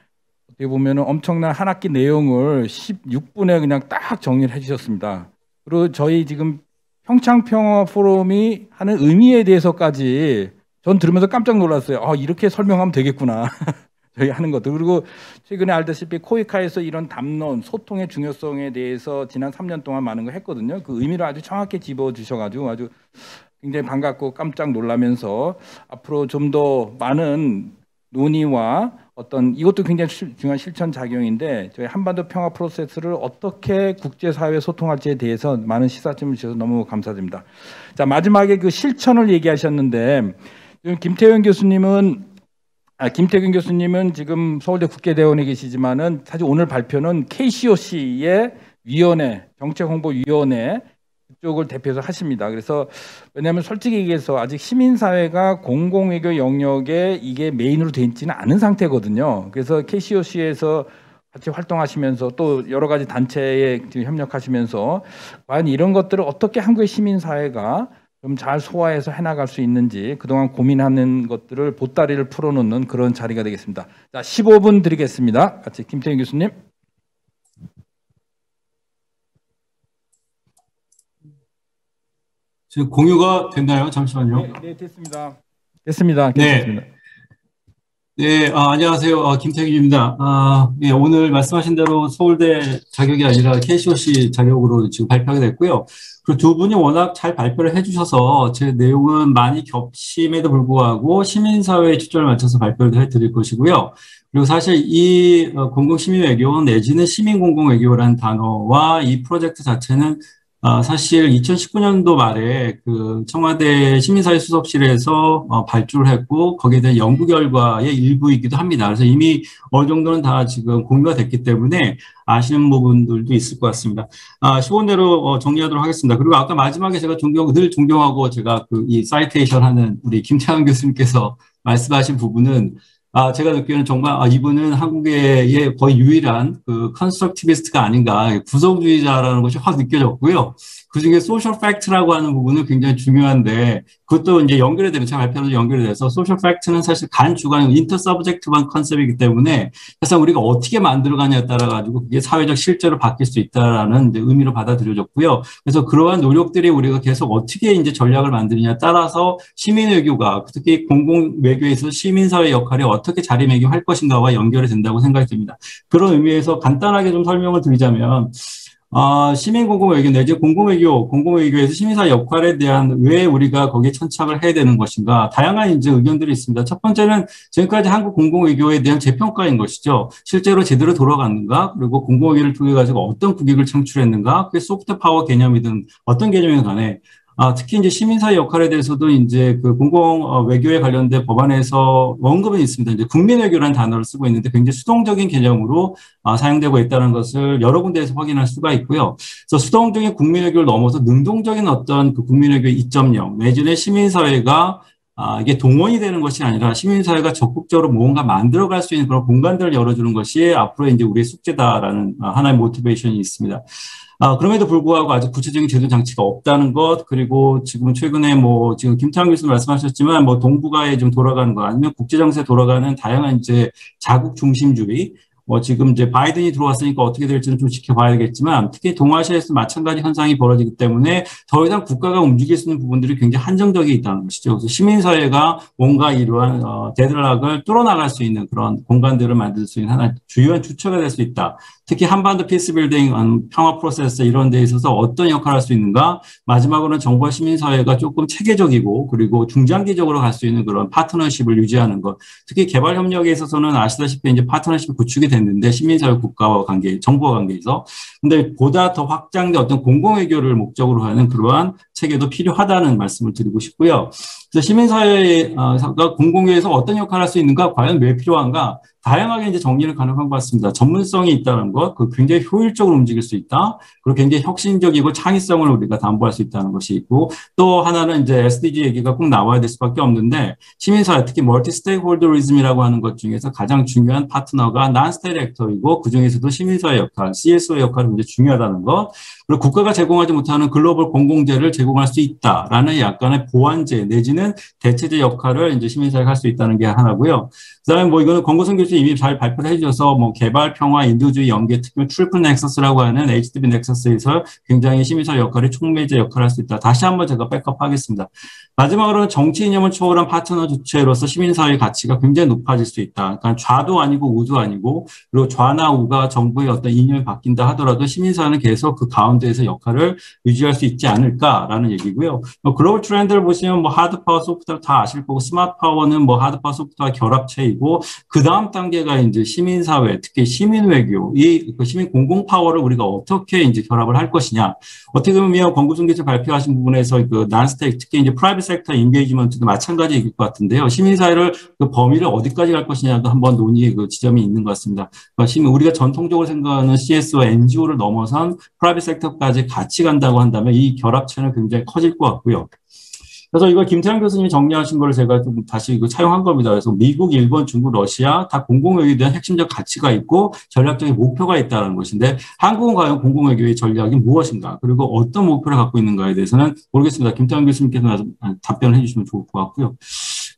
어떻게 보면 엄청난 한 학기 내용을 16분에 그냥 딱 정리를 해주셨습니다. 그리고 저희 지금 평창평화 포럼이 하는 의미에 대해서까지 전 들으면서 깜짝 놀랐어요. 아, 이렇게 설명하면 되겠구나. 저희 하는 것들. 그리고 최근에 알다시피 코이카에서 이런 담론, 소통의 중요성에 대해서 지난 3년 동안 많은 거 했거든요. 그 의미를 아주 정확히 집어주셔가지고 아주 굉장히 반갑고 깜짝 놀라면서 앞으로 좀 더 많은 논의와 어떤 이것도 굉장히 중요한 실천 작용인데 저희 한반도 평화 프로세스를 어떻게 국제사회에 소통할지에 대해서 많은 시사점을 주셔서 너무 감사드립니다. 자, 마지막에 그 실천을 얘기하셨는데 김태균 교수님은 지금 서울대 국계대원에 계시지만은 사실 오늘 발표는 KCOC의 위원회, 정책홍보위원회 그쪽을 대표해서 하십니다. 그래서 왜냐하면 솔직히 얘기해서 아직 시민사회가 공공외교 영역에 이게 메인으로 돼 있지는 않은 상태거든요. 그래서 KCOC에서 같이 활동하시면서 또 여러 가지 단체에 협력하시면서 과연 이런 것들을 어떻게 한국의 시민사회가 좀 잘 소화해서 해나갈 수 있는지 그동안 고민하는 것들을 보따리를 풀어놓는 그런 자리가 되겠습니다. 자, 15분 드리겠습니다. 같이 김태균 교수님. 지금 공유가 됐나요? 잠시만요. 네, 됐습니다. 됐습니다. 네. 네, 안녕하세요. 김태균입니다. 예, 오늘 말씀하신 대로 서울대 자격이 아니라 KCOC 자격으로 지금 발표가 됐고요. 그리고 두 분이 워낙 잘 발표를 해주셔서 제 내용은 많이 겹침에도 불구하고 시민사회의 초점을 맞춰서 발표를 해드릴 것이고요. 그리고 사실 이 공공시민외교 내지는 시민공공외교라는 단어와 이 프로젝트 자체는 사실 2019년도 말에 그 청와대 시민사회 수석실에서 발주를 했고 거기에 대한 연구 결과의 일부이기도 합니다. 그래서 이미 어느 정도는 다 지금 공유가 됐기 때문에 아시는 부분들도 있을 것 같습니다. 15분대로 정리하도록 하겠습니다. 그리고 아까 마지막에 제가 늘 존경하고 제가 이 사이테이션 하는 우리 김태환 교수님께서 말씀하신 부분은 제가 듣기에는 정말 이분은 한국의 거의 유일한 그 컨스트럭티비스트가 아닌가, 구성주의자라는 것이 확 느껴졌고요. 그중에 소셜 팩트라고 하는 부분은 굉장히 중요한데 그것도 이제 연결이 되는 제 발표도 연결이 돼서 소셜 팩트는 사실 간 주관 인터 서브젝트한 컨셉이기 때문에 사실 우리가 어떻게 만들어가냐에 따라 가지고 그게 사회적 실제로 바뀔 수 있다라는 이제 의미로 받아들여졌고요. 그래서 그러한 노력들이 우리가 계속 어떻게 이제 전략을 만드느냐에 따라서 시민 외교가 특히 공공 외교에서 시민사회 역할이 어떻게 자리매김할 것인가와 연결이 된다고 생각이 듭니다. 그런 의미에서 간단하게 좀 설명을 드리자면 시민공공외교 내지 공공외교에서 시민사회 역할에 대한 왜 우리가 거기에 천착을 해야 되는 것인가 다양한 이제 의견들이 있습니다. 첫 번째는 지금까지 한국 공공외교에 대한 재평가인 것이죠. 실제로 제대로 돌아갔는가 그리고 공공외교를 통해 가지고 어떤 국익을 창출했는가 그게 소프트 파워 개념이든 어떤 개념이든 간에 특히 이제 시민사회 역할에 대해서도 이제 그 공공 외교에 관련된 법안에서 언급은 있습니다. 이제 국민외교라는 단어를 쓰고 있는데 굉장히 수동적인 개념으로 사용되고 있다는 것을 여러 군데에서 확인할 수가 있고요. 그래서 수동적인 국민외교를 넘어서 능동적인 어떤 그 국민외교 2.0 내지는 시민사회가 이게 동원이 되는 것이 아니라 시민사회가 적극적으로 뭔가 만들어갈 수 있는 그런 공간들을 열어주는 것이 앞으로 이제 우리의 숙제다라는 하나의 모티베이션이 있습니다. 그럼에도 불구하고 아직 구체적인 제도 장치가 없다는 것, 그리고 지금 최근에 뭐 지금 김태환 교수님 말씀하셨지만 뭐 동북아에 좀 돌아가는 거 아니면 국제정세에 돌아가는 다양한 이제 자국 중심주의, 지금 이제 바이든이 들어왔으니까 어떻게 될지는 좀 지켜봐야겠지만 특히 동아시아에서 마찬가지 현상이 벌어지기 때문에 더 이상 국가가 움직일 수 있는 부분들이 굉장히 한정적이 있다는 것이죠. 그래서 시민사회가 뭔가 이러한 데드락을 뚫어나갈 수 있는 그런 공간들을 만들 수 있는 하나의 주요한 주체가 될 수 있다. 특히 한반도 피스빌딩, 평화 프로세스 이런 데 있어서 어떤 역할을 할 수 있는가. 마지막으로는 정부와 시민사회가 조금 체계적이고 그리고 중장기적으로 갈 수 있는 그런 파트너십을 유지하는 것. 특히 개발협력에 있어서는 아시다시피 이제 파트너십이 구축이 됐는데 시민사회 국가와 관계, 정부와 관계에서. 근데 보다 더 확장된 어떤 공공외교를 목적으로 하는 그러한 체계도 필요하다는 말씀을 드리고 싶고요. 그래서 시민사회가 공공외에서 어떤 역할을 할 수 있는가, 과연 왜 필요한가, 다양하게 이제 정리를 가능한 것 같습니다. 전문성이 있다는 것, 그 굉장히 효율적으로 움직일 수 있다. 그리고 굉장히 혁신적이고 창의성을 우리가 담보할 수 있다는 것이 있고, 또 하나는 이제 SDG 얘기가 꼭 나와야 될 수밖에 없는데, 시민사회, 특히 멀티 스테이크홀더리즘이라고 하는 것 중에서 가장 중요한 파트너가 난스테이트 액터이고, 그 중에서도 시민사회 역할, CSO 역할이 굉장히 중요하다는 것, 그리고 국가가 제공하지 못하는 글로벌 공공재를 제공할 수 있다라는 약간의 보완제 내지는 대체제 역할을 이제 시민사회가 할 수 있다는 게 하나고요. 그다음에 뭐 이거는 권고선 교수님 이미 잘 발표를 해주셔서 뭐 개발, 평화, 인도주의 연계, 특히 트리플 넥서스라고 하는 HDB 넥서스에서 굉장히 시민사회 역할이 촉매제 역할을 할 수 있다. 다시 한번 제가 백업하겠습니다. 마지막으로는 정치 이념을 초월한 파트너 주체로서 시민사회의 가치가 굉장히 높아질 수 있다. 그러니까 좌도 아니고 우도 아니고, 그리고 좌나 우가 정부의 어떤 이념이 바뀐다 하더라도 시민사회는 계속 그 가운데에서 역할을 유지할 수 있지 않을까라는 얘기고요. 글로벌 트렌드를 보시면 뭐 하드 파워, 소프트 파워 다 아실 거고, 스마트 파워는 뭐 하드 파워, 소프트 파워 결합체이고, 그 다음 단계가 이제 시민사회, 특히 시민외교, 그 시민 공공 파워를 우리가 어떻게 이제 결합을 할 것이냐. 어떻게 보면 권구순 교수 발표하신 부분에서 그 난스테이크, 특히 이제 프라이빗 섹터 인게이지먼트도 마찬가지일 것 같은데요. 시민사회를 그 범위를 어디까지 갈 것이냐도 한번 논의의 그 지점이 있는 것 같습니다. 그러니까 우리가 전통적으로 생각하는 CS와 NGO를 넘어선 프라이빗 섹터까지 같이 간다고 한다면 이 결합체는 굉장히 커질 것 같고요. 그래서 이걸 김태환 교수님이 정리하신 걸 제가 좀 다시 차용한 겁니다. 그래서 미국, 일본, 중국, 러시아 다 공공외교에 대한 핵심적 가치가 있고 전략적인 목표가 있다는 것인데, 한국은 과연 공공외교의 전략이 무엇인가, 그리고 어떤 목표를 갖고 있는가에 대해서는 모르겠습니다. 김태환 교수님께서 답변을 해주시면 좋을 것 같고요.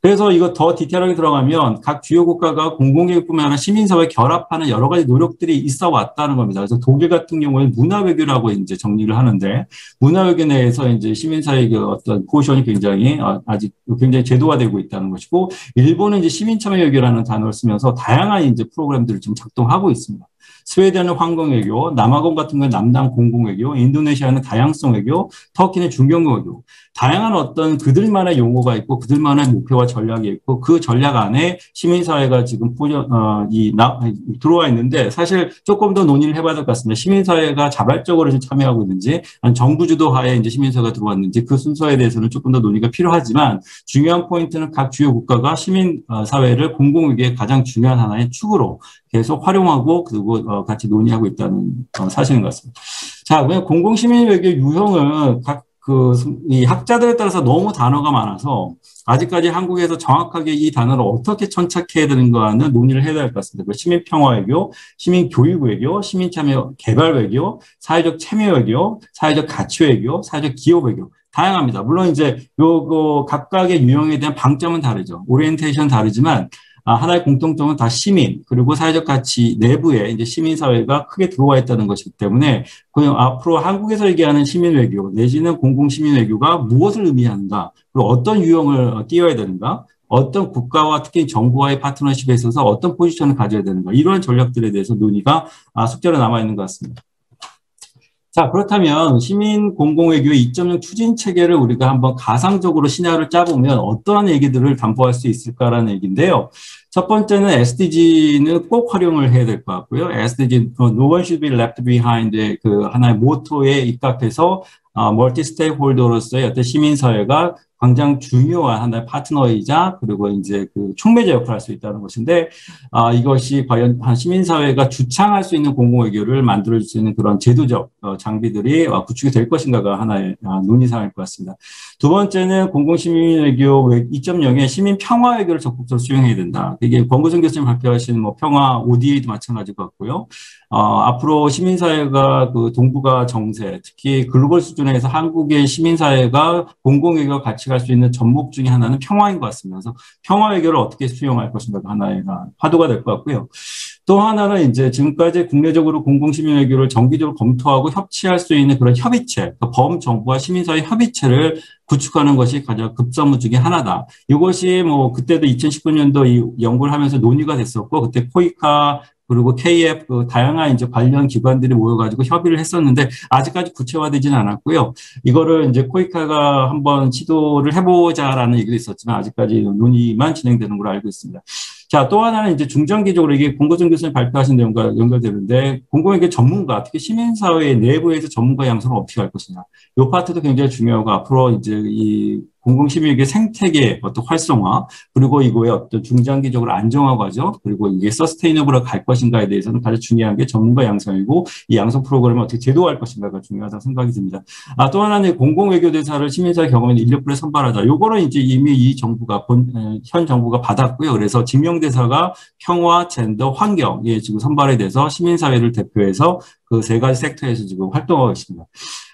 그래서 이거 더 디테일하게 들어가면 각 주요 국가가 공공외교뿐만 아니라 시민사회 결합하는 여러 가지 노력들이 있어 왔다는 겁니다. 그래서 독일 같은 경우에는 문화외교라고 이제 정리를 하는데, 문화외교 내에서 이제 시민사회의 어떤 포지션이 굉장히 아직 굉장히 제도화되고 있다는 것이고, 일본은 이제 시민참여외교라는 단어를 쓰면서 다양한 이제 프로그램들을 지금 작동하고 있습니다. 스웨덴은 환경외교, 남아공 같은 경우는 남남 공공외교, 인도네시아는 다양성 외교, 터키는 중경외교. 다양한 어떤 그들만의 용어가 있고 그들만의 목표와 전략이 있고, 그 전략 안에 시민사회가 지금 들어와 있는데, 사실 조금 더 논의를 해봐야 될 것 같습니다. 시민사회가 자발적으로 참여하고 있는지, 아니면 정부 주도하에 이제 시민사회가 들어왔는지, 그 순서에 대해서는 조금 더 논의가 필요하지만, 중요한 포인트는 각 주요 국가가 시민사회를 공공위기의 가장 중요한 하나의 축으로 계속 활용하고 그리고 같이 논의하고 있다는 사실인 것 같습니다. 자, 그냥 공공시민외교 유형은 이 학자들에 따라서 너무 단어가 많아서 아직까지 한국에서 정확하게 이 단어를 어떻게 천착해야 되는가는 논의를 해야 될 것 같습니다. 시민평화외교, 시민교육외교, 시민참여 개발외교, 사회적 참여외교, 사회적 가치외교, 사회적 기업외교. 다양합니다. 물론 이제 요거 각각의 유형에 대한 방점은 다르죠. 오리엔테이션 다르지만 하나의 공통점은 다 시민, 그리고 사회적 가치 내부에 이제 시민사회가 크게 들어와 있다는 것이기 때문에, 그냥 앞으로 한국에서 얘기하는 시민외교 내지는 공공시민외교가 무엇을 의미하는가, 그리고 어떤 유형을 띄워야 되는가, 어떤 국가와 특히 정부와의 파트너십에 있어서 어떤 포지션을 가져야 되는가, 이러한 전략들에 대해서 논의가 숙제로 남아있는 것 같습니다. 자, 그렇다면 시민 공공외교 2.0 추진 체계를 우리가 한번 가상적으로 시나리오를 짜보면 어떠한 얘기들을 담보할 수 있을까라는 얘기인데요. 첫 번째는 SDG는 꼭 활용을 해야 될 것 같고요. SDG, No one should be left behind의 그 하나의 모토에 입각해서 멀티 스테이크홀더로서의 어떤 시민사회가 굉장히 중요한 하나의 파트너이자 그리고 이제 그 촉매제 역할을 할 수 있다는 것인데 이것이 과연 한 시민사회가 주창할 수 있는 공공외교를 만들어줄 수 있는 그런 제도적 장비들이 구축이 될 것인가가 하나의 논의사항일 것 같습니다. 두 번째는 공공시민외교 2.0의 시민평화외교를 적극적으로 수용해야 된다. 이게 권고정 교수님 발표하신 뭐 평화 ODA도 마찬가지일 것 같고요. 앞으로 시민사회가 그 동북아 정세, 특히 글로벌 수준에서 한국의 시민사회가 공공외교가 같이 갈 수 있는 접목 중에 하나는 평화인 것 같습니다. 그래서 평화외교를 어떻게 수용할 것인가 하나의 화두가 될 것 같고요. 또 하나는 이제 지금까지 국내적으로 공공시민외교를 정기적으로 검토하고 협치할 수 있는 그런 협의체, 그러니까 범정부와 시민사회 협의체를 구축하는 것이 가장 급선무 중에 하나다. 이것이 뭐 그때도 2019년도 이 연구를 하면서 논의가 됐었고 그때 코이카 그리고 KF 그 다양한 이제 관련 기관들이 모여가지고 협의를 했었는데 아직까지 구체화되지는 않았고요. 이거를 이제 코이카가 한번 시도를 해보자라는 얘기도 있었지만 아직까지 논의만 진행되는 걸로 알고 있습니다. 자, 또 하나는 이제 중장기적으로 이게 권고정 교수님 발표하신 내용과 연결되는데 공공외교 전문가, 특히 시민사회 내부에서 전문가 양성을 어떻게 할 것이냐. 이 파트도 굉장히 중요하고 앞으로 이제 이 공공시민에게 생태계 어떤 활성화 그리고 이거의 어떤 중장기적으로 안정화 과정 그리고 이게 서스테이너블하게 갈 것인가에 대해서는 가장 중요한 게 전문가 양성이고 이 양성 프로그램을 어떻게 제도화할 것인가가 중요하다고 생각이 듭니다. 또 하나는 공공외교대사를 시민사회 경험인 인력풀에 선발하자. 요거는 이제 이미 이 정부가 현 정부가 받았고요. 그래서 직명대사가 평화, 젠더, 환경에 지금 선발이 돼서 시민사회를 대표해서 그 세 가지 섹터에서 지금 활동하고 있습니다.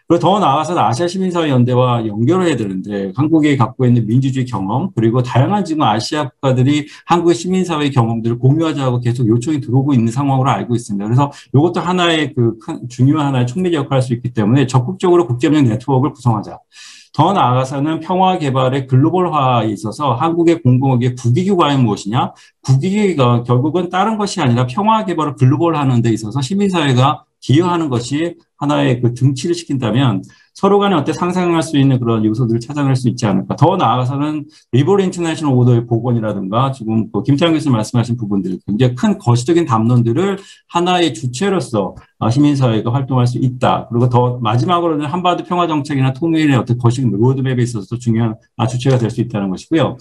그리고 더 나아가서 아시아 시민사회 연대와 연결을 해야 되는데 한국이 갖고 있는 민주주의 경험 그리고 다양한 지금 아시아 국가들이 한국의 시민사회 경험들을 공유하자고 계속 요청이 들어오고 있는 상황으로 알고 있습니다. 그래서 이것도 하나의 그 중요한 하나의 촉매제 역할을 할 수 있기 때문에 적극적으로 국제협력 네트워크를 구성하자. 더 나아가서는 평화 개발의 글로벌화에 있어서 한국의 공공외교 국익이 과연 무엇이냐? 국익이 결국은 다른 것이 아니라 평화 개발을 글로벌화하는 데 있어서 시민사회가 기여하는 것이 하나의 그 등치를 시킨다면 서로 간에 어때 상상할 수 있는 그런 요소들을 찾아낼 수 있지 않을까. 더 나아가서는 리버럴 인터내셔널 오더의 복원이라든가 지금 김태형 교수님 말씀하신 부분들 굉장히 큰 거시적인 담론들을 하나의 주체로서 시민사회가 활동할 수 있다. 그리고 더 마지막으로는 한반도 평화정책이나 통일의 어떤 거시적 로드맵에 있어서 중요한 주체가 될 수 있다는 것이고요.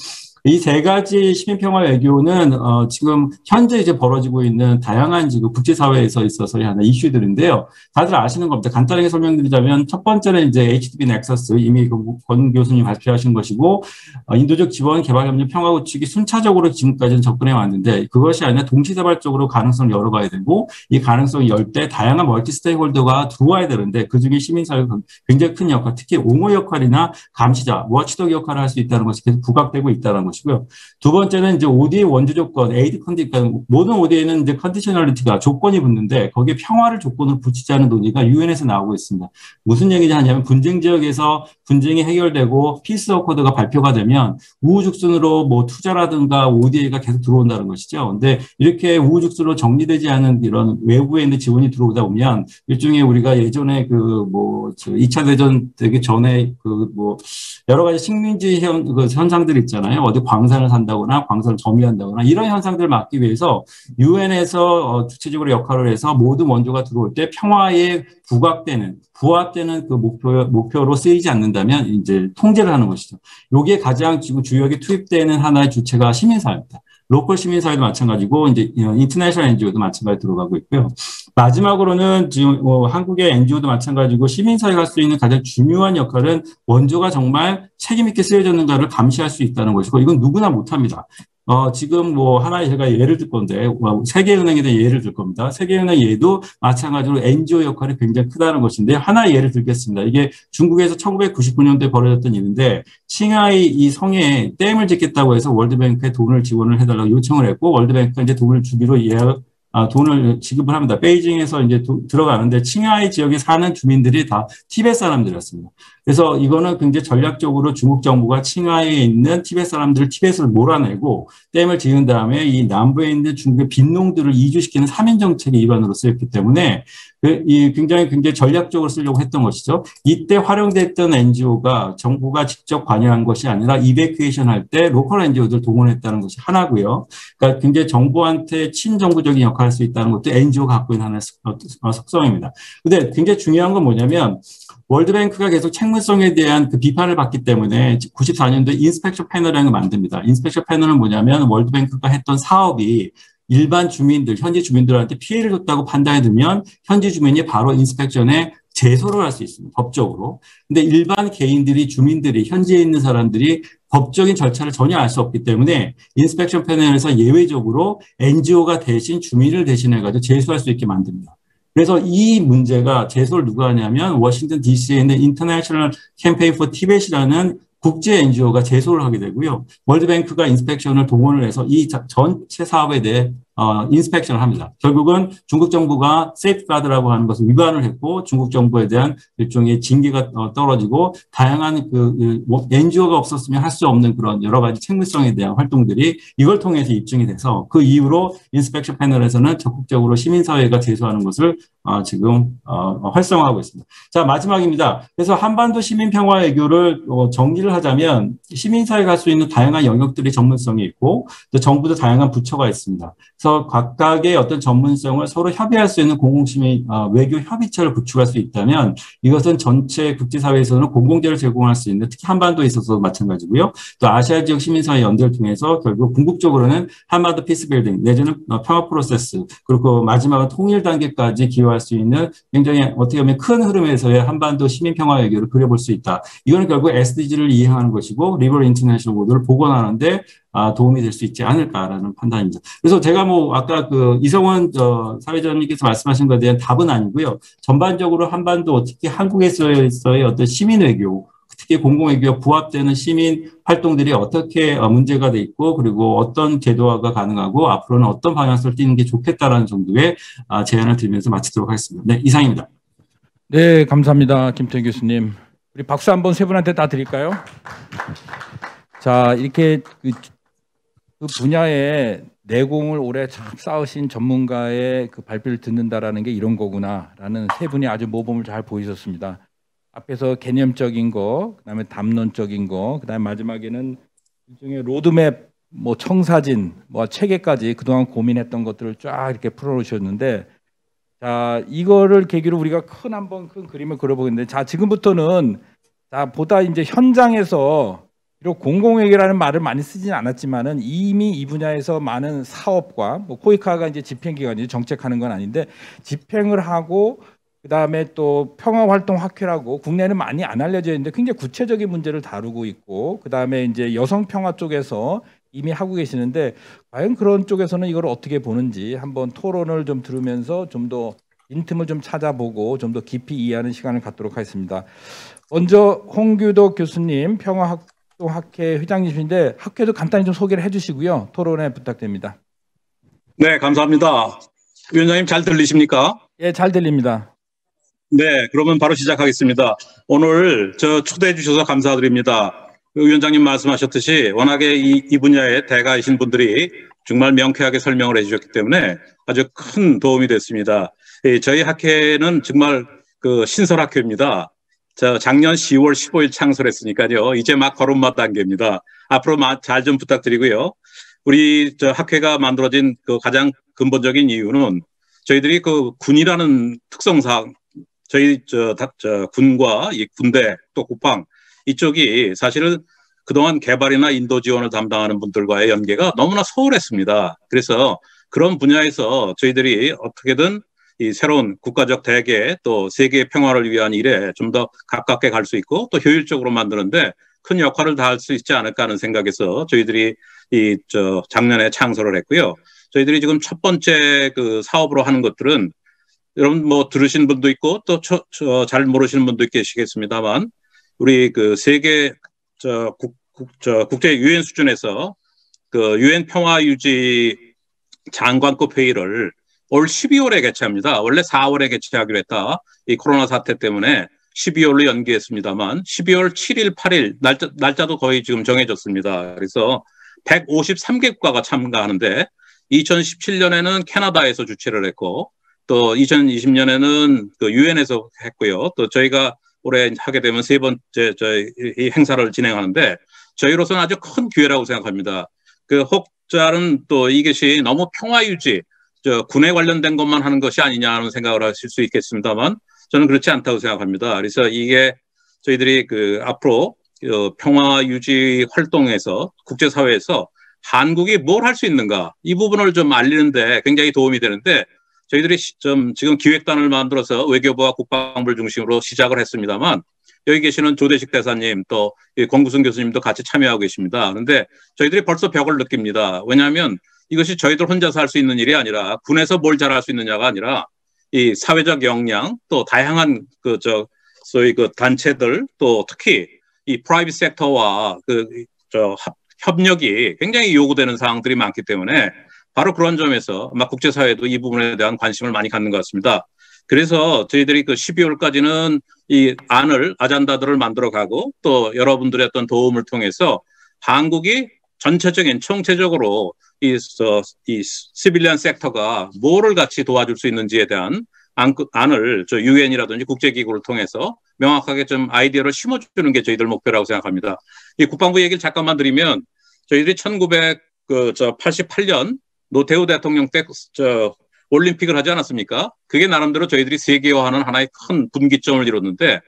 이 세 가지 시민평화 외교는 지금 현재 이제 벌어지고 있는 다양한 지금 국제사회에서 있어서의 하나 이슈들인데요. 다들 아시는 겁니다. 간단하게 설명드리자면 첫 번째는 이제 HDB 넥서스 이미 권 교수님 발표하신 것이고 인도적 지원, 개발협력, 평화 구축이 순차적으로 지금까지는 접근해 왔는데 그것이 아니라 동시다발적으로 가능성을 열어가야 되고 이 가능성을 열 때 다양한 멀티 스테이크홀더가 들어와야 되는데 그중에 시민사회가 굉장히 큰 역할, 특히 옹호 역할이나 감시자, 워치독 역할을 할 수 있다는 것이 계속 부각되고 있다는 것이고요. 두 번째는 이제 ODA 원조 조건, 에이드 컨디, 그러니까 모든 ODA는 이제 컨디셔널리티가 조건이 붙는데 거기에 평화를 조건으로 붙이자는 논의가 유엔에서 나오고 있습니다. 무슨 얘기냐 하냐면 분쟁 지역에서 분쟁이 해결되고 피스 어코드가 발표가 되면 우후죽순으로 뭐 투자라든가 ODA가 계속 들어온다는 것이죠. 근데 이렇게 우후죽순으로 정리되지 않은 이런 외부에 있는 지원이 들어오다 보면 일종의 우리가 예전에 그 뭐 2차 대전 되기 전에 그 뭐 여러 가지 식민지 현상들 있잖아요. 어디 광산을 산다거나 광산을 점유한다거나 이런 현상들을 막기 위해서 유엔에서 주체적으로 역할을 해서 모든 원조가 들어올 때 평화에 부합되는 그 목표로 쓰이지 않는다면 이제 통제를 하는 것이죠. 여기에 가장 지금 주역에 투입되는 하나의 주체가 시민사회입니다. 로컬 시민사회도 마찬가지고 이제 인터내셔널 NGO도 마찬가지로 들어가고 있고요. 마지막으로는 지금 한국의 NGO도 마찬가지고 시민사회가 할 수 있는 가장 중요한 역할은 원조가 정말 책임 있게 쓰여졌는가를 감시할 수 있다는 것이고 이건 누구나 못합니다. 지금 뭐 하나의 제가 예를 들 건데 세계은행에 대한 예를 들 겁니다. 세계은행 예도 마찬가지로 NGO 역할이 굉장히 크다는 것인데 하나의 예를 들겠습니다. 이게 중국에서 1999년도에 벌어졌던 일인데 칭하이 이 성에 댐을 짓겠다고 해서 월드뱅크에 돈을 지원을 해달라고 요청을 했고 월드뱅크가 이제 돈을 주기로 돈을 지급을 합니다. 베이징에서 이제 들어가는데 칭하이 지역에 사는 주민들이 다 티베트 사람들이었습니다. 그래서 이거는 굉장히 전략적으로 중국 정부가 칭하에 있는 티베트 사람들을 티베트를 몰아내고 댐을 지은 다음에 이 남부에 있는 중국의 빈농들을 이주시키는 3인 정책의 일환으로 쓰였기 때문에 이 굉장히 전략적으로 쓰려고 했던 것이죠. 이때 활용됐던 NGO가 정부가 직접 관여한 것이 아니라 이베큐에이션 할 때 로컬 NGO들 동원했다는 것이 하나고요. 그러니까 굉장히 정부한테 친정부적인 역할을 할 수 있다는 것도 NGO가 갖고 있는 하나의 속성입니다. 근데 굉장히 중요한 건 뭐냐면 월드뱅크가 계속 책무성에 대한 그 비판을 받기 때문에 94년도에 인스펙션 패널이라는 걸 만듭니다. 인스펙션 패널은 뭐냐면 월드뱅크가 했던 사업이 일반 주민들, 현지 주민들한테 피해를 줬다고 판단이 들면 현지 주민이 바로 인스펙션에 제소를 할 수 있습니다. 법적으로. 근데 일반 개인들이, 주민들이, 현지에 있는 사람들이 법적인 절차를 전혀 알 수 없기 때문에 인스펙션 패널에서 예외적으로 NGO가 대신 주민을 대신해가지고 제소할 수 있게 만듭니다. 그래서 이 문제가 제소를 누가 하냐면 워싱턴 DC에 있는 인터내셔널 캠페인 포 티벳이라는 국제 NGO가 제소를 하게 되고요. 월드뱅크가 인스펙션을 동원을 해서 이 전체 사업에 대해 인스펙션을 합니다. 결국은 중국 정부가 세이프가드라고 하는 것을 위반을 했고 중국 정부에 대한 일종의 징계가 떨어지고 다양한 NGO가 없었으면 할 수 없는 그런 여러 가지 책무성에 대한 활동들이 이걸 통해서 입증이 돼서 그 이후로 인스펙션 패널에서는 적극적으로 시민사회가 제소하는 것을 지금 활성화하고 있습니다. 자, 마지막입니다. 그래서 한반도 시민평화 외교를 정리를 하자면 시민사회가 할 수 있는 다양한 영역들의 전문성이 있고 또 정부도 다양한 부처가 있습니다. 그래서 각각의 어떤 전문성을 서로 협의할 수 있는 공공시민 외교 협의체를 구축할 수 있다면 이것은 전체 국제사회에서는 공공재를 제공할 수 있는 특히 한반도에 있어서도 마찬가지고요. 또 아시아 지역 시민사회 연대를 통해서 결국 궁극적으로는 한반도 피스빌딩 내지는 평화 프로세스 그리고 마지막은 통일 단계까지 기여할 수 있는 굉장히 어떻게 보면 큰 흐름에서의 한반도 시민평화 외교를 그려볼 수 있다. 이거는 결국 SDG를 이행하는 것이고 리버럴 인터내셔널 모드를 복원하는데 도움이 될 수 있지 않을까라는 판단입니다. 그래서 제가 아까 이성원 사회자님께서 말씀하신 것에 대한 답은 아니고요. 전반적으로 한반도 특히 한국에서의 어떤 시민 외교, 특히 공공외교와 부합되는 시민 활동들이 어떻게 문제가 돼 있고 그리고 어떤 제도화가 가능하고 앞으로는 어떤 방향성을 띠는 게 좋겠다라는 정도의 제안을 드리면서 마치도록 하겠습니다. 네, 이상입니다. 네, 감사합니다. 김태균 교수님. 우리 박수 한번 세 분한테 다 드릴까요? 자, 이렇게 그 분야의 내공을 오래 쌓으신 전문가의 그 발표를 듣는다라는 게 이런 거구나라는 세 분이 아주 모범을 잘 보이셨습니다. 앞에서 개념적인 거, 그다음에 담론적인 거, 그다음에 마지막에는 일종의 로드맵, 청사진, 체계까지 그동안 고민했던 것들을 쫙 이렇게 풀어놓으셨는데, 자, 이거를 계기로 우리가 큰 그림을 그려보겠는데, 자, 지금부터는 보다 이제 현장에서 비록 공공외교라는 말을 많이 쓰진 않았지만은 이미 이 분야에서 많은 사업과 코이카가 이제 집행기관이지 정책하는 건 아닌데 집행을 하고 그다음에 또 평화활동학회라고 국내는 많이 안 알려져 있는데 굉장히 구체적인 문제를 다루고 있고 그다음에 이제 여성평화 쪽에서 이미 하고 계시는데 과연 그런 쪽에서는 이걸 어떻게 보는지 한번 토론을 좀 들으면서 좀 더 빈틈을 좀 찾아보고 좀 더 깊이 이해하는 시간을 갖도록 하겠습니다. 먼저 홍규덕 교수님 평화활동학회 회장님이신데 학회도 간단히 좀 소개를 해주시고요. 토론에 부탁드립니다. 네, 감사합니다. 위원장님 잘 들리십니까? 예, 잘 들립니다. 네, 그러면 바로 시작하겠습니다. 오늘 초대해 주셔서 감사드립니다. 위원장님 말씀하셨듯이 워낙에 이 분야의 대가이신 분들이 정말 명쾌하게 설명을 해주셨기 때문에 아주 큰 도움이 됐습니다. 저희 학회는 정말 신설학회입니다. 작년 10월 15일 창설했으니까요. 이제 막 걸음마 단계입니다. 앞으로 잘 좀 부탁드리고요. 우리 학회가 만들어진 가장 근본적인 이유는 저희들이 군이라는 특성상 저희 군과 이 군대 또 국방 이쪽이 사실은 그동안 개발이나 인도 지원을 담당하는 분들과의 연계가 너무나 소홀했습니다. 그래서 그런 분야에서 저희들이 어떻게든 이 새로운 국가적 대계 또 세계 평화를 위한 일에 좀 더 가깝게 갈 수 있고 또 효율적으로 만드는데 큰 역할을 다할 수 있지 않을까 하는 생각에서 저희들이 작년에 창설을 했고요. 저희들이 지금 첫 번째 사업으로 하는 것들은 여러분 들으신 분도 있고 또 잘 모르시는 분도 계시겠습니다만 우리 세계 국제 유엔 수준에서 유엔 평화 유지 장관급 회의를 올 12월에 개최합니다. 원래 4월에 개최하기로 했다. 이 코로나 사태 때문에 12월로 연기했습니다만 12월 7일, 8일 날짜도 거의 지금 정해졌습니다. 그래서 153개 국가가 참가하는데 2017년에는 캐나다에서 주최를 했고 또 2020년에는 그 유엔에서 했고요. 또 저희가 올해 하게 되면 세 번째 이 행사를 진행하는데 저희로서는 아주 큰 기회라고 생각합니다. 그 혹자는 또 이것이 너무 평화 유지, 군에 관련된 것만 하는 것이 아니냐는 생각을 하실 수 있겠습니다만 저는 그렇지 않다고 생각합니다. 그래서 이게 저희들이 그 앞으로 평화 유지 활동에서 국제사회에서 한국이 뭘 할 수 있는가 이 부분을 좀 알리는데 굉장히 도움이 되는데 저희들이 좀 지금 기획단을 만들어서 외교부와 국방부를 중심으로 시작을 했습니다만 여기 계시는 조대식 대사님 또 권구순 교수님도 같이 참여하고 계십니다. 그런데 저희들이 벌써 벽을 느낍니다. 왜냐하면 이것이 저희들 혼자서 할 수 있는 일이 아니라 군에서 뭘 잘할 수 있느냐가 아니라 이 사회적 역량 또 다양한 소위 그 단체들 또 특히 이 프라이빗 섹터와 협력이 굉장히 요구되는 사항들이 많기 때문에 바로 그런 점에서 아마 국제사회도 이 부분에 대한 관심을 많이 갖는 것 같습니다. 그래서 저희들이 그 12월까지는 이 아잔다들을 만들어가고 또 여러분들의 어떤 도움을 통해서 한국이 전체적인 총체적으로 이 시빌리언 섹터가 뭐를 같이 도와줄 수 있는지에 대한 안을 유엔이라든지 국제기구를 통해서 명확하게 좀 아이디어를 심어주는 게 저희들 목표라고 생각합니다. 이 국방부 얘기를 잠깐만 드리면 저희들이 1988년 노태우 대통령 때 올림픽을 하지 않았습니까? 그게 나름대로 저희들이 세계화하는 하나의 큰 분기점을 이뤘는데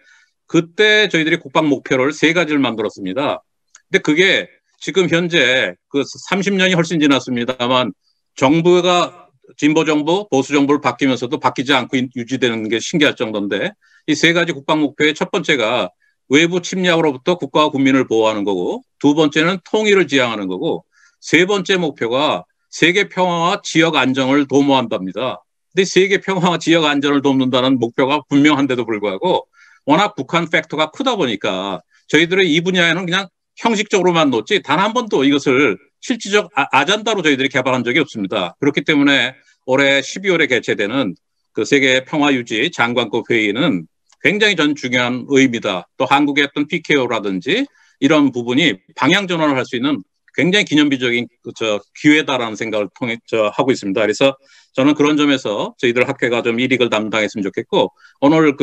그때 저희들이 국방 목표를 3가지를 만들었습니다. 근데 그게 지금 현재 그 30년이 훨씬 지났습니다만 정부가 진보 정부, 보수 정부를 바뀌면서도 바뀌지 않고 유지되는 게 신기할 정도인데 이 3가지 국방 목표의 첫 번째가 외부 침략으로부터 국가와 국민을 보호하는 거고 2번째는 통일을 지향하는 거고 3번째 목표가 세계 평화와 지역 안정을 도모한답니다. 근데 세계 평화와 지역 안정을 돕는다는 목표가 분명한데도 불구하고 워낙 북한 팩터가 크다 보니까 저희들의 이 분야에는 그냥 형식적으로만 놓지 단 한 번도 이것을 실질적 아잔다로 저희들이 개발한 적이 없습니다. 그렇기 때문에 올해 12월에 개최되는 그 세계 평화 유지 장관급 회의는 굉장히 전 중요한 의미다. 또 한국의 어떤 PKO라든지 이런 부분이 방향 전환을 할 수 있는 굉장히 기념비적인 기회다라는 생각을 통해 하고 있습니다. 그래서 저는 그런 점에서 저희들 학회가 좀 이익을 담당했으면 좋겠고 오늘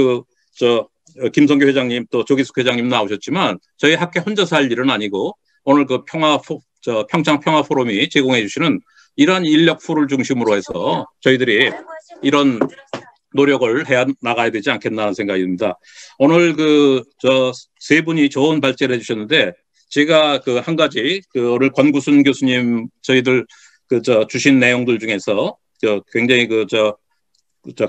김성교 회장님 또 조기숙 회장님 나오셨지만 저희 학회 혼자서 할 일은 아니고 오늘 그 평창 평화 포럼이 제공해 주시는 이러한 인력 풀을 중심으로 해서 저희들이 이런 노력을 해 나가야 되지 않겠나 하는 생각이 듭니다. 오늘 세 분이 좋은 발제를 해주셨는데 제가 한 가지 오늘 권구순 교수님 저희들 주신 내용들 중에서 굉장히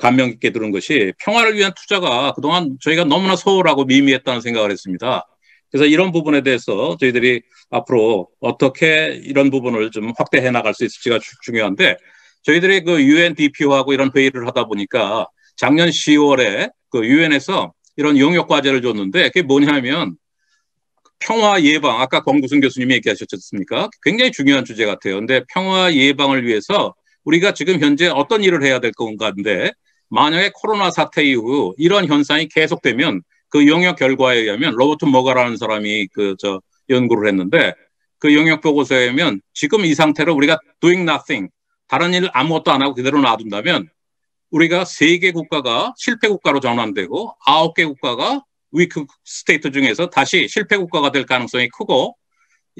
감명 깊게 들은 것이 평화를 위한 투자가 그동안 저희가 너무나 소홀하고 미미했다는 생각을 했습니다. 그래서 이런 부분에 대해서 저희들이 앞으로 어떻게 이런 부분을 좀 확대해 나갈 수 있을지가 중요한데 저희들이 UNDP하고 이런 회의를 하다 보니까 작년 10월에 유엔에서 이런 용역 과제를 줬는데 그게 뭐냐면 평화 예방, 아까 권구순 교수님이 얘기하셨지 않습니까? 굉장히 중요한 주제 같아요. 근데 평화 예방을 위해서 우리가 지금 현재 어떤 일을 해야 될 건가인데 만약에 코로나 사태 이후 이런 현상이 계속되면 그 용역 결과에 의하면 로버트 머가라는 사람이 연구를 했는데 그 용역 보고서에 의하면 지금 이 상태로 우리가 doing nothing, 다른 일 아무것도 안 하고 그대로 놔둔다면 우리가 3개 국가가 실패 국가로 전환되고 9개 국가가 위크 스테이트 중에서 다시 실패 국가가 될 가능성이 크고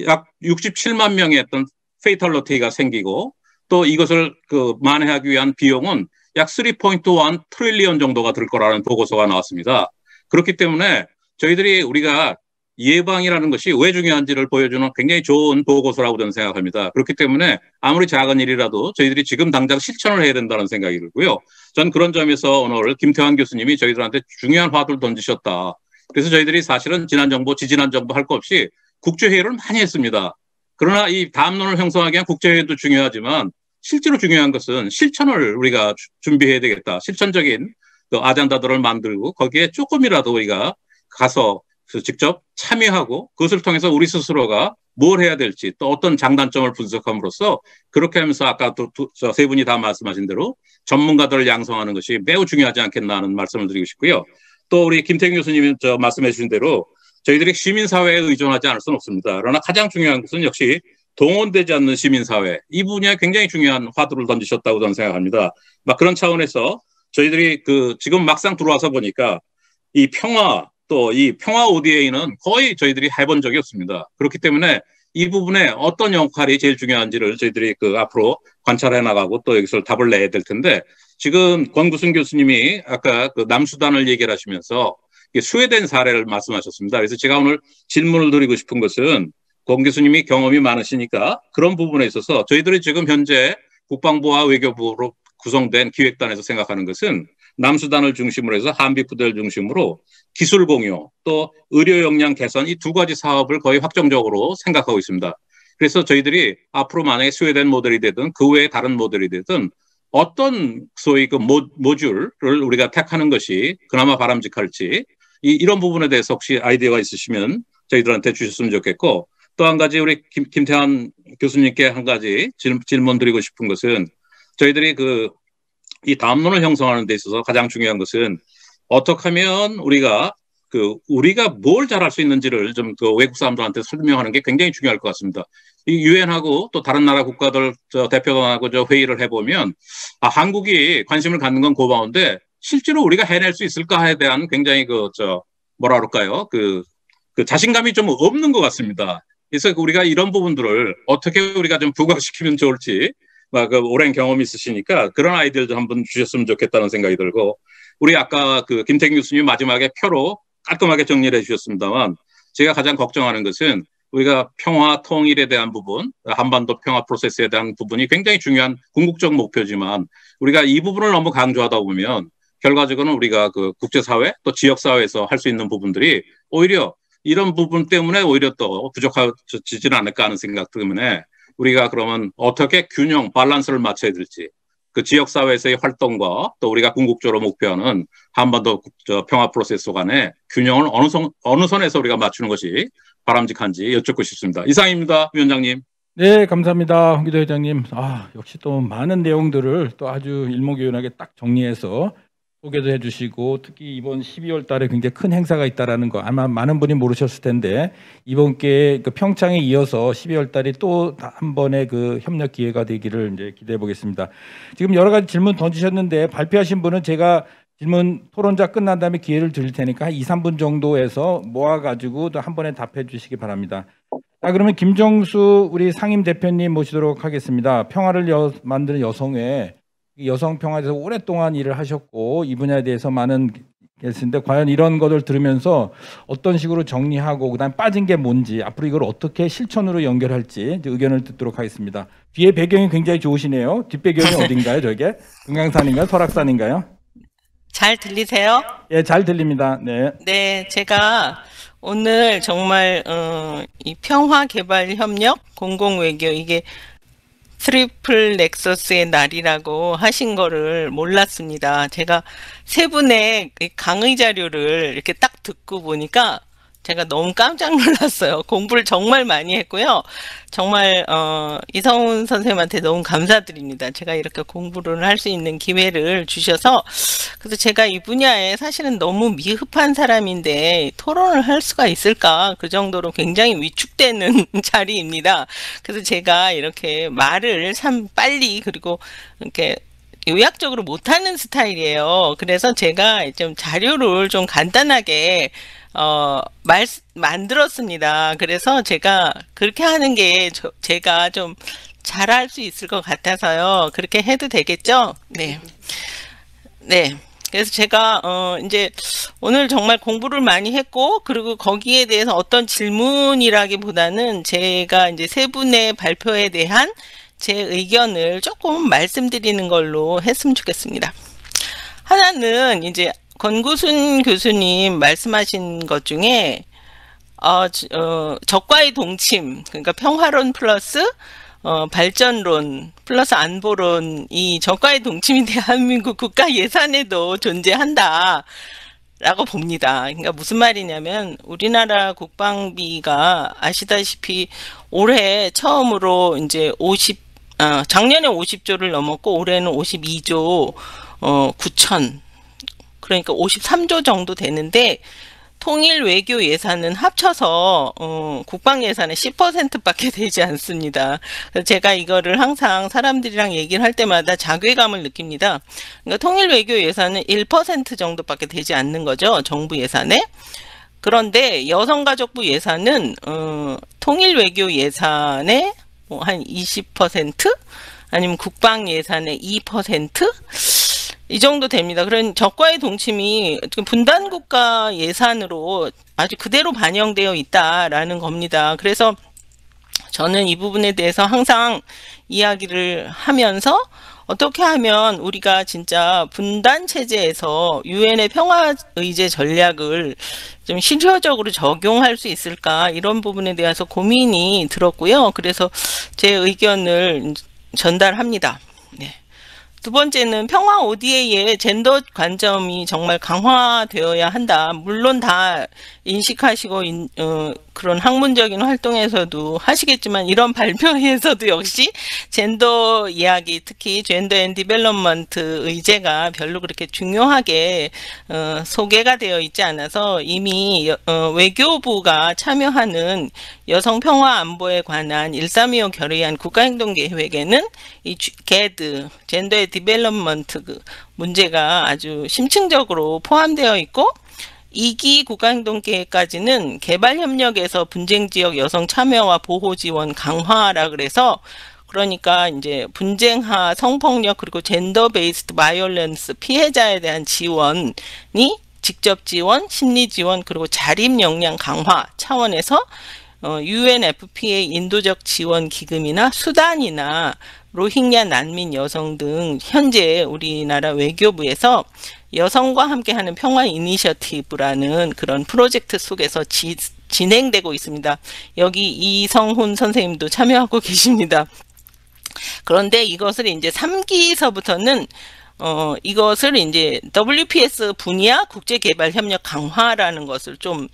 약 67만 명의 어떤 페이털리티가 생기고 또 이것을 만회하기 위한 비용은 약 3.1 트릴리언 정도가 들 거라는 보고서가 나왔습니다. 그렇기 때문에 저희들이 우리가 예방이라는 것이 왜 중요한지를 보여주는 굉장히 좋은 보고서라고 저는 생각합니다. 그렇기 때문에 아무리 작은 일이라도 저희들이 지금 당장 실천을 해야 된다는 생각이 들고요. 전 그런 점에서 오늘 김태환 교수님이 저희들한테 중요한 화두를 던지셨다. 그래서 저희들이 사실은 지난 정부, 지지난 정부 할 거 없이 국제회의를 많이 했습니다. 그러나 이 담론을 형성하기 위한 국제회의도 중요하지만 실제로 중요한 것은 실천을 우리가 준비해야 되겠다. 실천적인 아젠다들을 만들고 거기에 조금이라도 우리가 가서 직접 참여하고 그것을 통해서 우리 스스로가 뭘 해야 될지 또 어떤 장단점을 분석함으로써 그렇게 하면서 아까 또 세 분이 다 말씀하신 대로 전문가들을 양성하는 것이 매우 중요하지 않겠나 하는 말씀을 드리고 싶고요. 또 우리 김태균 교수님이 말씀해 주신 대로 저희들이 시민사회에 의존하지 않을 수는 없습니다. 그러나 가장 중요한 것은 역시 동원되지 않는 시민사회, 이 분야에 굉장히 중요한 화두를 던지셨다고 저는 생각합니다. 막 그런 차원에서 저희들이 지금 막상 들어와서 보니까 이 평화, 또 이 평화 ODA는 거의 저희들이 해본 적이 없습니다. 그렇기 때문에 이 부분에 어떤 역할이 제일 중요한지를 저희들이 앞으로 관찰해 나가고 또 여기서 답을 내야 될 텐데, 지금 권구순 교수님이 아까 남수단을 얘기를 하시면서 스웨덴 사례를 말씀하셨습니다. 그래서 제가 오늘 질문을 드리고 싶은 것은, 권 교수님이 경험이 많으시니까 그런 부분에 있어서 저희들이 지금 현재 국방부와 외교부로 구성된 기획단에서 생각하는 것은 남수단을 중심으로 해서 한비부대를 중심으로 기술 공유 또 의료 역량 개선, 이 두 가지 사업을 거의 확정적으로 생각하고 있습니다. 그래서 저희들이 앞으로 만약에 스웨덴 모델이 되든 그 외에 다른 모델이 되든 어떤 소위 모듈을 우리가 택하는 것이 그나마 바람직할지, 이런 부분에 대해서 혹시 아이디어가 있으시면 저희들한테 주셨으면 좋겠고, 또 한 가지 우리 김태환 교수님께 한 가지 질문 드리고 싶은 것은, 저희들이 이 담론을 형성하는 데 있어서 가장 중요한 것은 어떻게 하면 우리가 뭘 잘할 수 있는지를 좀 외국 사람들한테 설명하는 게 굉장히 중요할 것 같습니다. 이 유엔하고 또 다른 나라 국가들 대표단하고 회의를 해보면, 한국이 관심을 갖는 건 고마운데 실제로 우리가 해낼 수 있을까에 대한 굉장히 뭐라 그럴까요? 자신감이 좀 없는 것 같습니다. 그래서 우리가 이런 부분들을 어떻게 우리가 좀 부각시키면 좋을지, 오랜 경험이 있으시니까 그런 아이디어를 좀 한번 주셨으면 좋겠다는 생각이 들고, 우리 아까 김태균 교수님 마지막에 표로 깔끔하게 정리를 해주셨습니다만, 제가 가장 걱정하는 것은 우리가 평화 통일에 대한 부분, 한반도 평화 프로세스에 대한 부분이 굉장히 중요한 궁극적 목표지만, 우리가 이 부분을 너무 강조하다 보면 결과적으로는 우리가 국제사회 또 지역사회에서 할 수 있는 부분들이 오히려 이런 부분 때문에 오히려 또 부족해지지는 않을까 하는 생각 때문에, 우리가 그러면 어떻게 균형, 밸런스를 맞춰야 될지, 지역사회에서의 활동과 또 우리가 궁극적으로 목표하는 한반도 평화 프로세스 간의 균형을 어느 선에서 우리가 맞추는 것이 바람직한지 여쭙고 싶습니다. 이상입니다, 위원장님. 네, 감사합니다, 홍기도 회장님. 역시 또 많은 내용들을 또 아주 일목요연하게 딱 정리해서 소개도 해주시고, 특히 이번 12월 달에 굉장히 큰 행사가 있다라는 거 아마 많은 분이 모르셨을 텐데, 이번 기회에 평창에 이어서 12월 달에 또 한 번의 협력 기회가 되기를 이제 기대해 보겠습니다. 지금 여러 가지 질문 던지셨는데, 발표하신 분은 제가 질문 토론자 끝난 다음에 기회를 드릴 테니까 한 2, 3분 정도에서 모아가지고 또 한 번에 답해 주시기 바랍니다. 그러면 김정수 우리 상임 대표님 모시도록 하겠습니다. 평화를 만드는 여성회, 여성 평화에 대해서 오랫동안 일을 하셨고 이 분야에 대해서 많은 계신데, 과연 이런 것을 들으면서 어떤 식으로 정리하고 그다음 빠진 게 뭔지, 앞으로 이걸 어떻게 실천으로 연결할지 의견을 듣도록 하겠습니다. 뒤에 배경이 굉장히 좋으시네요. 뒷배경이 어딘가요? 저게 금강산인가요? 설악산인가요? 잘 들리세요? 예, 잘 들립니다. 네. 네, 제가 오늘 정말 이 평화개발협력 공공외교, 이게 트리플 넥서스의 날이라고 하신 거를 몰랐습니다. 제가 세 분의 강의 자료를 이렇게 딱 듣고 보니까 제가 너무 깜짝 놀랐어요. 공부를 정말 많이 했고요. 정말 이성훈 선생님한테 너무 감사드립니다. 제가 이렇게 공부를 할 수 있는 기회를 주셔서. 그래서 제가 이 분야에 사실은 너무 미흡한 사람인데 토론을 할 수가 있을까, 그 정도로 굉장히 위축되는 자리입니다. 그래서 제가 이렇게 말을 참 빨리, 그리고 이렇게 요약적으로 못하는 스타일이에요. 그래서 제가 좀 자료를 좀 간단하게 만들었습니다. 그래서 제가 그렇게 하는 게 제가 좀 잘할 수 있을 것 같아서요. 그렇게 해도 되겠죠? 네. 네. 그래서 제가 이제 오늘 정말 공부를 많이 했고, 그리고 거기에 대해서 어떤 질문이라기보다는 제가 이제 세 분의 발표에 대한 제 의견을 조금 말씀드리는 걸로 했으면 좋겠습니다. 하나는 이제 권구순 교수님 말씀하신 것 중에 적과의 동침, 그러니까 평화론 플러스 발전론 플러스 안보론, 이 적과의 동침이 대한민국 국가 예산에도 존재한다 라고 봅니다. 그러니까 무슨 말이냐면, 우리나라 국방비가 아시다시피 올해 처음으로 이제 작년에 50조를 넘었고 올해는 52조 9천, 그러니까 53조 정도 되는데 통일 외교 예산은 합쳐서 국방 예산의 10%밖에 되지 않습니다. 그래서 제가 이거를 항상 사람들이랑 얘기를 할 때마다 자괴감을 느낍니다. 그러니까 통일 외교 예산은 1% 정도밖에 되지 않는 거죠. 정부 예산에. 그런데 여성가족부 예산은 통일 외교 예산의 뭐 한 20%? 아니면 국방 예산의 2%? 이 정도 됩니다. 그런 적과의 동침이 분단국가 예산으로 아주 그대로 반영되어 있다라는 겁니다. 그래서 저는 이 부분에 대해서 항상 이야기를 하면서 어떻게 하면 우리가 진짜 분단 체제에서 유엔의 평화의제 전략을 좀 실효적으로 적용할 수 있을까, 이런 부분에 대해서 고민이 들었고요. 그래서 제 의견을 전달합니다. 네. 두 번째는 평화 ODA의 젠더 관점이 정말 강화되어야 한다. 물론 다 인식하시고 그런 학문적인 활동에서도 하시겠지만 이런 발표에서도 역시 젠더 이야기, 특히 젠더 앤 디벨롭먼트 의제가 별로 그렇게 중요하게 소개가 되어 있지 않아서 이미 외교부가 참여하는 여성 평화 안보에 관한 1325 결의안 국가행동계획에는 이 GED, 젠더 앤 디벨롭먼트 문제가 아주 심층적으로 포함되어 있고, 2기 국가행동계획까지는 개발협력에서 분쟁지역 여성 참여와 보호 지원 강화라 그래서, 그러니까 이제 분쟁하 성폭력 그리고 젠더 베이스드 바이올런스 피해자에 대한 지원이 직접 지원, 심리 지원 그리고 자립 역량 강화 차원에서 UNFPA 인도적 지원 기금이나 수단이나 로힝야 난민 여성 등 현재 우리나라 외교부에서 여성과 함께하는 평화 이니셔티브라는 그런 프로젝트 속에서 진행되고 있습니다. 여기 이성훈 선생님도 참여하고 계십니다. 그런데 이것을 이제 3기서부터는 이것을 이제 WPS 분야 국제개발협력 강화라는 것을 좀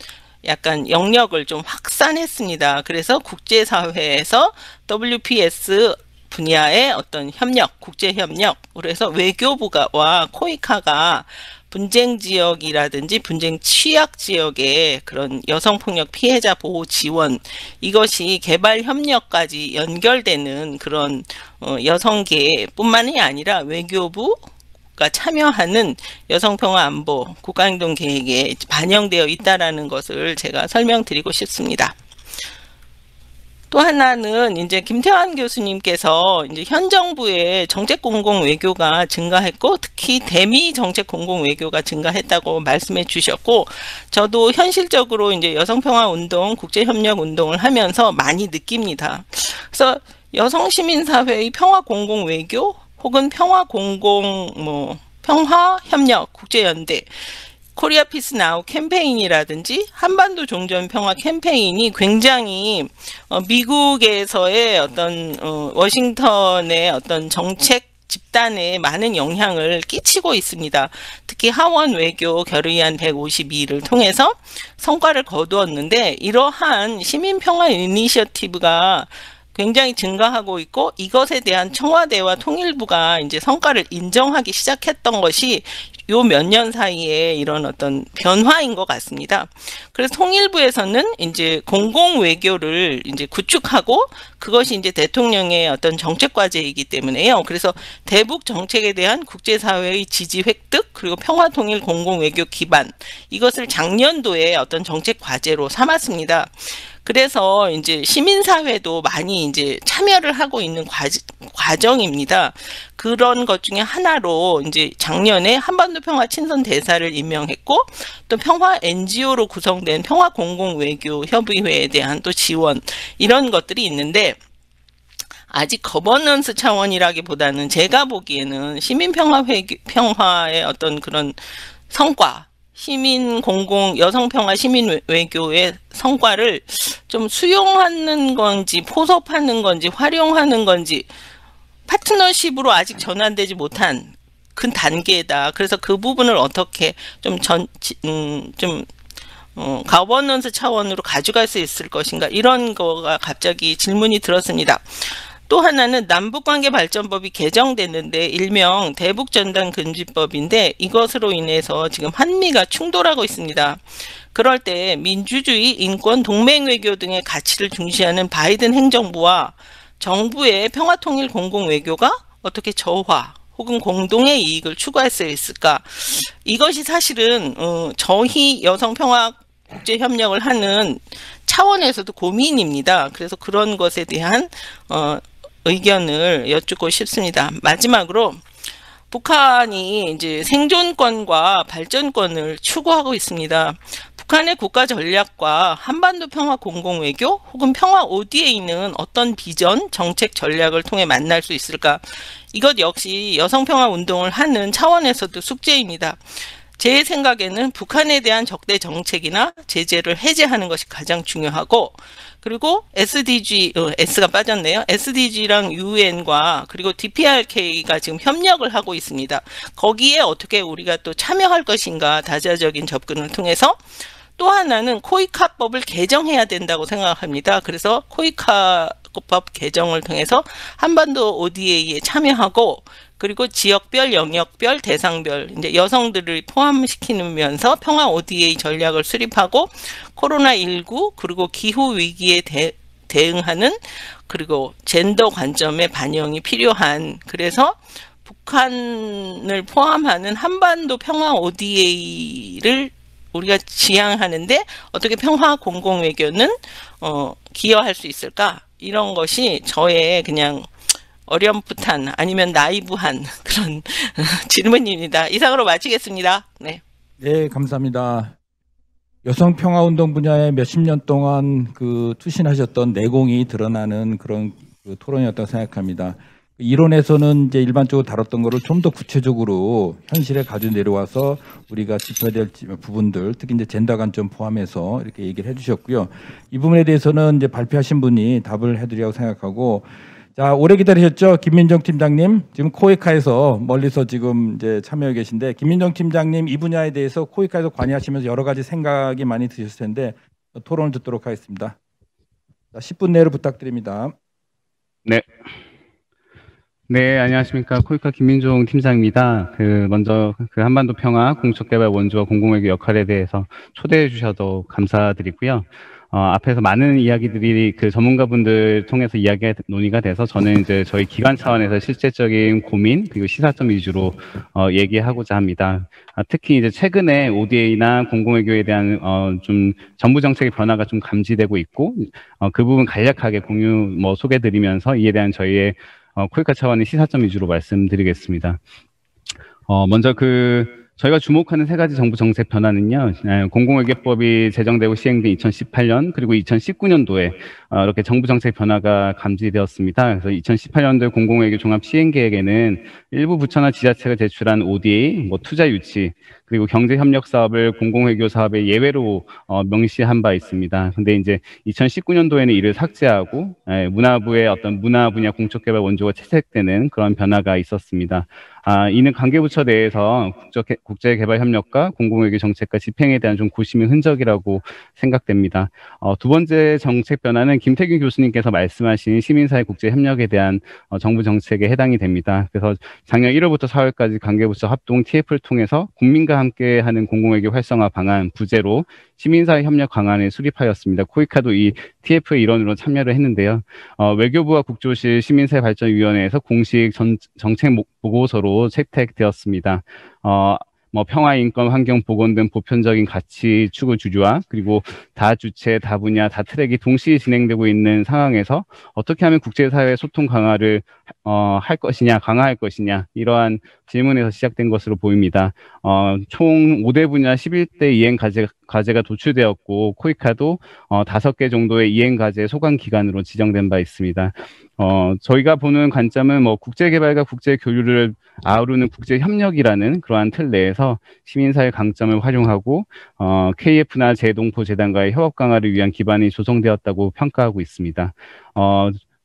약간 영역을 좀 확산했습니다. 그래서 국제사회에서 WPS 분야의 어떤 협력, 국제협력, 그래서 외교부와 코이카가 분쟁 지역이라든지 분쟁 취약 지역의 그런 여성폭력 피해자 보호 지원, 이것이 개발 협력까지 연결되는 그런 여성계뿐만이 아니라 외교부가 참여하는 여성평화 안보 국가행동 계획에 반영되어 있다라는 것을 제가 설명드리고 싶습니다. 또 하나는 이제 김태환 교수님께서 이제 현 정부의 정책 공공 외교가 증가했고, 특히 대미 정책 공공 외교가 증가했다고 말씀해 주셨고, 저도 현실적으로 이제 여성평화 운동, 국제협력 운동을 하면서 많이 느낍니다. 그래서 여성 시민사회의 평화 공공 외교 혹은 평화 공공 평화 협력 국제연대, 코리아 피스 나우 캠페인이라든지 한반도 종전 평화 캠페인이 굉장히 미국에서의 어떤 워싱턴의 어떤 정책 집단에 많은 영향을 끼치고 있습니다. 특히 하원 외교 결의안 152를 통해서 성과를 거두었는데, 이러한 시민평화 이니셔티브가 굉장히 증가하고 있고, 이것에 대한 청와대와 통일부가 이제 성과를 인정하기 시작했던 것이 요 몇 년 사이에 이런 어떤 변화인 것 같습니다. 그래서 통일부에서는 이제 공공 외교를 이제 구축하고, 그것이 이제 대통령의 어떤 정책 과제이기 때문에요. 그래서 대북 정책에 대한 국제사회의 지지 획득, 그리고 평화 통일 공공 외교 기반, 이것을 작년도에 어떤 정책 과제로 삼았습니다. 그래서 이제 시민사회도 많이 이제 참여를 하고 있는 과정입니다. 그런 것 중에 하나로 이제 작년에 한반도 평화 친선 대사를 임명했고, 또 평화 NGO로 구성된 평화 공공 외교 협의회에 대한 또 지원, 이런 것들이 있는데, 아직 거버넌스 차원이라기보다는 제가 보기에는 평화의 어떤 그런 성과, 시민 공공 여성평화 시민 외교의 성과를 좀 수용하는 건지 포섭하는 건지 활용하는 건지 파트너십으로 아직 전환되지 못한 그 단계다. 그래서 그 부분을 어떻게 좀 가버넌스 차원으로 가져갈 수 있을 것인가, 이런 거가 갑자기 질문이 들었습니다. 또 하나는 남북관계발전법이 개정됐는데 일명 대북전단금지법인데 이것으로 인해서 지금 한미가 충돌하고 있습니다. 그럴 때 민주주의, 인권, 동맹외교 등의 가치를 중시하는 바이든 행정부와 정부의 평화통일 공공외교가 어떻게 저화 혹은 공동의 이익을 추구할 수 있을까? 이것이 사실은 저희 여성평화국제협력을 하는 차원에서도 고민입니다. 그래서 그런 것에 대한 의견을 여쭙고 싶습니다. 마지막으로 북한이 이제 생존권과 발전권을 추구하고 있습니다. 북한의 국가 전략과 한반도 평화 공공외교 혹은 평화 ODA는 어떤 비전, 정책 전략을 통해 만날 수 있을까? 이것 역시 여성평화 운동을 하는 차원에서도 숙제입니다. 제 생각에는 북한에 대한 적대 정책이나 제재를 해제하는 것이 가장 중요하고, 그리고 S가 빠졌네요. SDG랑 UN과 그리고 DPRK가 지금 협력을 하고 있습니다. 거기에 어떻게 우리가 또 참여할 것인가 다자적인 접근을 통해서, 또 하나는 코이카법을 개정해야 된다고 생각합니다. 그래서 코이카법 개정을 통해서 한반도 ODA에 참여하고, 그리고 지역별, 영역별, 대상별 이제 여성들을 포함시키면서 평화 ODA 전략을 수립하고 코로나19 그리고 기후 위기에 대응하는 그리고 젠더 관점의 반영이 필요한, 그래서 북한을 포함하는 한반도 평화 ODA를 우리가 지향하는데 어떻게 평화 공공외교는 기여할 수 있을까? 이런 것이 저의 그냥 어렴풋한 아니면 나이브한 그런 질문입니다. 이상으로 마치겠습니다. 네. 네, 감사합니다. 여성평화운동 분야에 몇십 년 동안 투신하셨던 내공이 드러나는 그런 토론이었다고 생각합니다. 이론에서는 이제 일반적으로 다뤘던 거를 좀 더 구체적으로 현실에 가지고 내려와서 우리가 짚어야 될 부분들, 특히 이제 젠더 관점 포함해서 이렇게 얘기를 해주셨고요. 이 부분에 대해서는 이제 발표하신 분이 답을 해드리라고 생각하고, 자, 오래 기다리셨죠? 김민정 팀장님. 지금 코이카에서 멀리서 지금 이제 참여해 계신데, 김민정 팀장님 이 분야에 대해서 코이카에서 관여하시면서 여러 가지 생각이 많이 드셨을 텐데, 토론을 듣도록 하겠습니다. 자, 10분 내로 부탁드립니다. 네. 네, 안녕하십니까. 코이카 김민종 팀장입니다. 먼저 한반도 평화 공척개발 원조와 공공외교 역할에 대해서 초대해 주셔서 감사드리고요. 앞에서 많은 이야기들이 전문가분들 통해서 논의가 돼서 저는 이제 저희 기관 차원에서 실제적인 고민 그리고 시사점 위주로 얘기하고자 합니다. 특히 이제 최근에 ODA나 공공외교에 대한 좀 정부 정책의 변화가 좀 감지되고 있고 그 부분 간략하게 소개드리면서 이에 대한 저희의 코이카 차원의 시사점 위주로 말씀드리겠습니다. 먼저 저희가 주목하는 세 가지 정부 정책 변화는요, 공공외교법이 제정되고 시행된 2018년 그리고 2019년도에 이렇게 정부 정책 변화가 감지되었습니다. 그래서 2018년도 공공외교 종합 시행계획에는 일부 부처나 지자체가 제출한 ODA, 투자 유치 그리고 경제협력 사업을 공공외교 사업의 예외로 명시한 바 있습니다. 근데 이제 2019년도에는 이를 삭제하고 문화부의 어떤 문화 분야 공적개발 원조가 채택되는 그런 변화가 있었습니다. 이는 관계부처 내에서 국제개발협력과 공공외교 정책과 집행에 대한 좀 고심의 흔적이라고 생각됩니다. 두 번째 정책 변화는 김태균 교수님께서 말씀하신 시민사회 국제협력에 대한 정부 정책에 해당이 됩니다. 그래서 작년 1월부터 4월까지 관계부처 합동 TF를 통해서 국민과 함께하는 공공외교 활성화 방안 부제로 시민사회 협력 강화를 수립하였습니다. 코이카도 이 TF의 일원으로 참여를 했는데요. 외교부와 국조실 시민사회발전위원회에서 공식 정책 보고서로 채택되었습니다. 평화, 인권, 환경, 보건 등 보편적인 가치 추구 주주와 그리고 다 주체, 다 분야, 다 트랙이 동시에 진행되고 있는 상황에서 어떻게 하면 국제사회 소통 강화를 강화할 것이냐 이러한 질문에서 시작된 것으로 보입니다. 총 5대 분야 11대 이행 과제가 도출되었고 코이카도 5개 정도의 이행 과제 소관 기관으로 지정된 바 있습니다. 저희가 보는 관점은 국제개발과 국제교류를 아우르는 국제협력이라는 그러한 틀 내에서 시민사회 강점을 활용하고 KF나 재동포재단과의 협업 강화를 위한 기반이 조성되었다고 평가하고 있습니다.